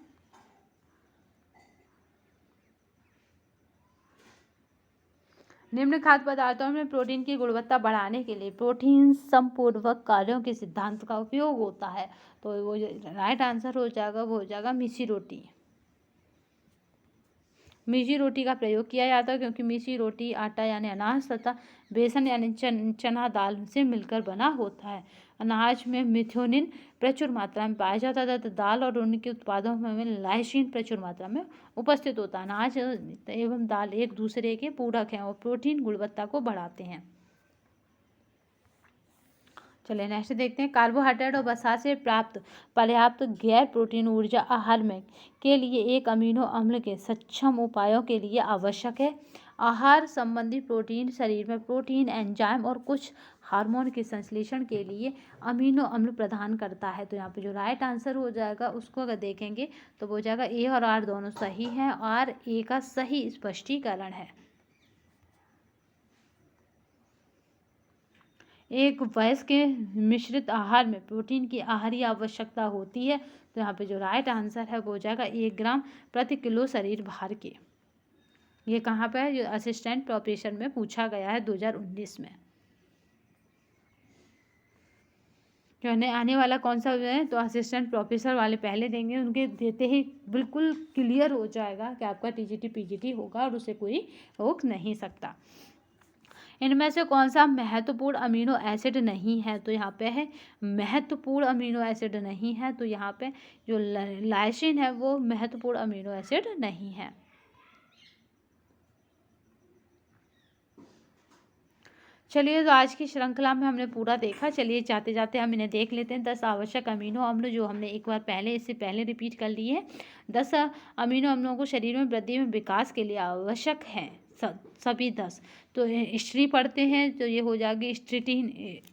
निम्न खाद्य पदार्थों में प्रोटीन की गुणवत्ता बढ़ाने के लिए प्रोटीन समपूर्वक कार्यों के सिद्धांत का उपयोग होता है। तो वो राइट आंसर हो जाएगा, वो हो जाएगा मीठी रोटी। मीठी रोटी का प्रयोग किया जाता है क्योंकि मीठी रोटी आटा यानी अनाज तथा बेसन यानी चना दाल से मिलकर बना होता है। अनाज में मिथ्योनिन प्रचुर मात्रा में पाया जाता है तथा दाल और उनके उत्पादों में लाइसिन प्रचुर मात्रा में उपस्थित होता है। अनाज एवं दाल एक दूसरे के पूरक हैं और प्रोटीन गुणवत्ता को बढ़ाते हैं। चलिए नेक्स्ट देखते हैं। कार्बोहाइड्रेट और वसा से प्राप्त पर्याप्त गैर प्रोटीन ऊर्जा आहार में के लिए एक अमीनो अम्ल के सक्षम उपायों के लिए आवश्यक है। आहार संबंधी प्रोटीन शरीर में प्रोटीन एंजाइम और कुछ हार्मोन के संश्लेषण के लिए अमीनो अम्ल प्रदान करता है। तो यहाँ पे जो राइट आंसर हो जाएगा उसको अगर देखेंगे तो वो हो जाएगा ए और आर दोनों सही हैं और ए का सही स्पष्टीकरण है। एक वयस्क के मिश्रित आहार में प्रोटीन की आहारी आवश्यकता होती है। तो यहाँ पे जो राइट आंसर है वो हो जाएगा 1 ग्राम प्रति किलो शरीर भार के। ये कहाँ पे है, जो असिस्टेंट प्रोफेसर में पूछा गया है 2019 में। जो आने वाला कौन सा है तो असिस्टेंट प्रोफेसर वाले पहले देंगे, उनके देते ही बिल्कुल क्लियर हो जाएगा कि आपका टीजीटी पीजीटी होगा और उसे कोई रोक नहीं सकता। इनमें से कौन सा महत्वपूर्ण अमीनो एसिड नहीं है, तो यहाँ पे है महत्वपूर्ण अमीनो एसिड नहीं है। तो यहाँ पे जो लाइसिन है वो महत्वपूर्ण अमीनो एसिड नहीं है। चलिए, तो आज की श्रृंखला में हमने पूरा देखा। चलिए जाते जाते हम इन्हें देख लेते हैं। 10 आवश्यक अमीनो अम्ल जो हमने एक बार पहले इससे पहले रिपीट कर लिए हैं। 10 अमीनो अम्लों को शरीर में वृद्धि में विकास के लिए आवश्यक हैं, सभी 10। तो स्ट्री पढ़ते हैं तो ये हो जाएगी स्ट्रिटीन,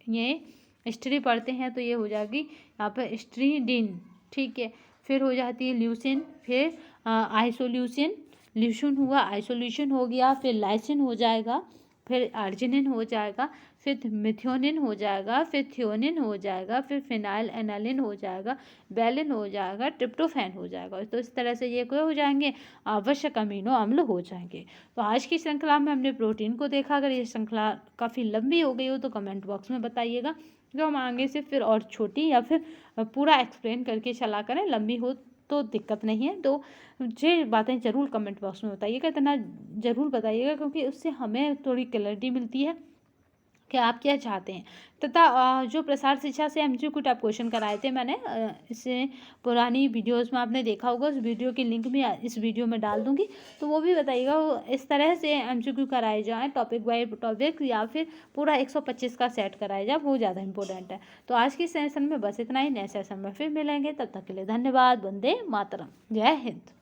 ये स्ट्री पढ़ते हैं तो ये हो जाएगी यहाँ पर स्ट्रीडिन। ठीक है, फिर हो जाती है ल्यूसिन, फिर आइसोल्यूसिन, ल्यूसिन हुआ, आइसोल्यूशन हो गया, फिर लाइसिन हो जाएगा, फिर आर्जिनिन हो जाएगा, फिर मिथ्योनिन हो जाएगा, फिर थियोनिन हो जाएगा, फिर फिनाइल एनालिन हो जाएगा, वेलिन हो जाएगा, ट्रिप्टोफैन हो जाएगा। तो इस तरह से ये क्या हो जाएंगे, आवश्यक अमीनो अम्ल हो जाएंगे। तो आज की श्रृंखला में हमने प्रोटीन को देखा। अगर ये श्रृंखला काफ़ी लंबी हो गई हो तो कमेंट बॉक्स में बताइएगा, जो हम आगे से फिर और छोटी या फिर पूरा एक्सप्लेन करके चला करें। लंबी हो तो दिक्कत नहीं है, तो ये बातें ज़रूर कमेंट बॉक्स में बताइएगा, इतना ज़रूर बताइएगा क्योंकि उससे हमें थोड़ी क्लैरिटी मिलती है कि आप क्या चाहते हैं। तथा जो प्रसार शिक्षा से एमसीक्यू टाइप क्वेश्चन कराए थे मैंने, इससे पुरानी वीडियोस में आपने देखा होगा, उस वीडियो की लिंक भी इस वीडियो में डाल दूंगी, तो वो भी बताइएगा वो इस तरह से एमसीक्यू कराए जाएँ, टॉपिक बाय टॉपिक, या फिर पूरा 125 का सेट कराया जाए, वो ज़्यादा इंपॉर्टेंट है। तो आज की सेशन में बस इतना ही। नए सेशन में फिर मिलेंगे, तब तक के लिए धन्यवाद। वंदे मातरम, जय हिंद।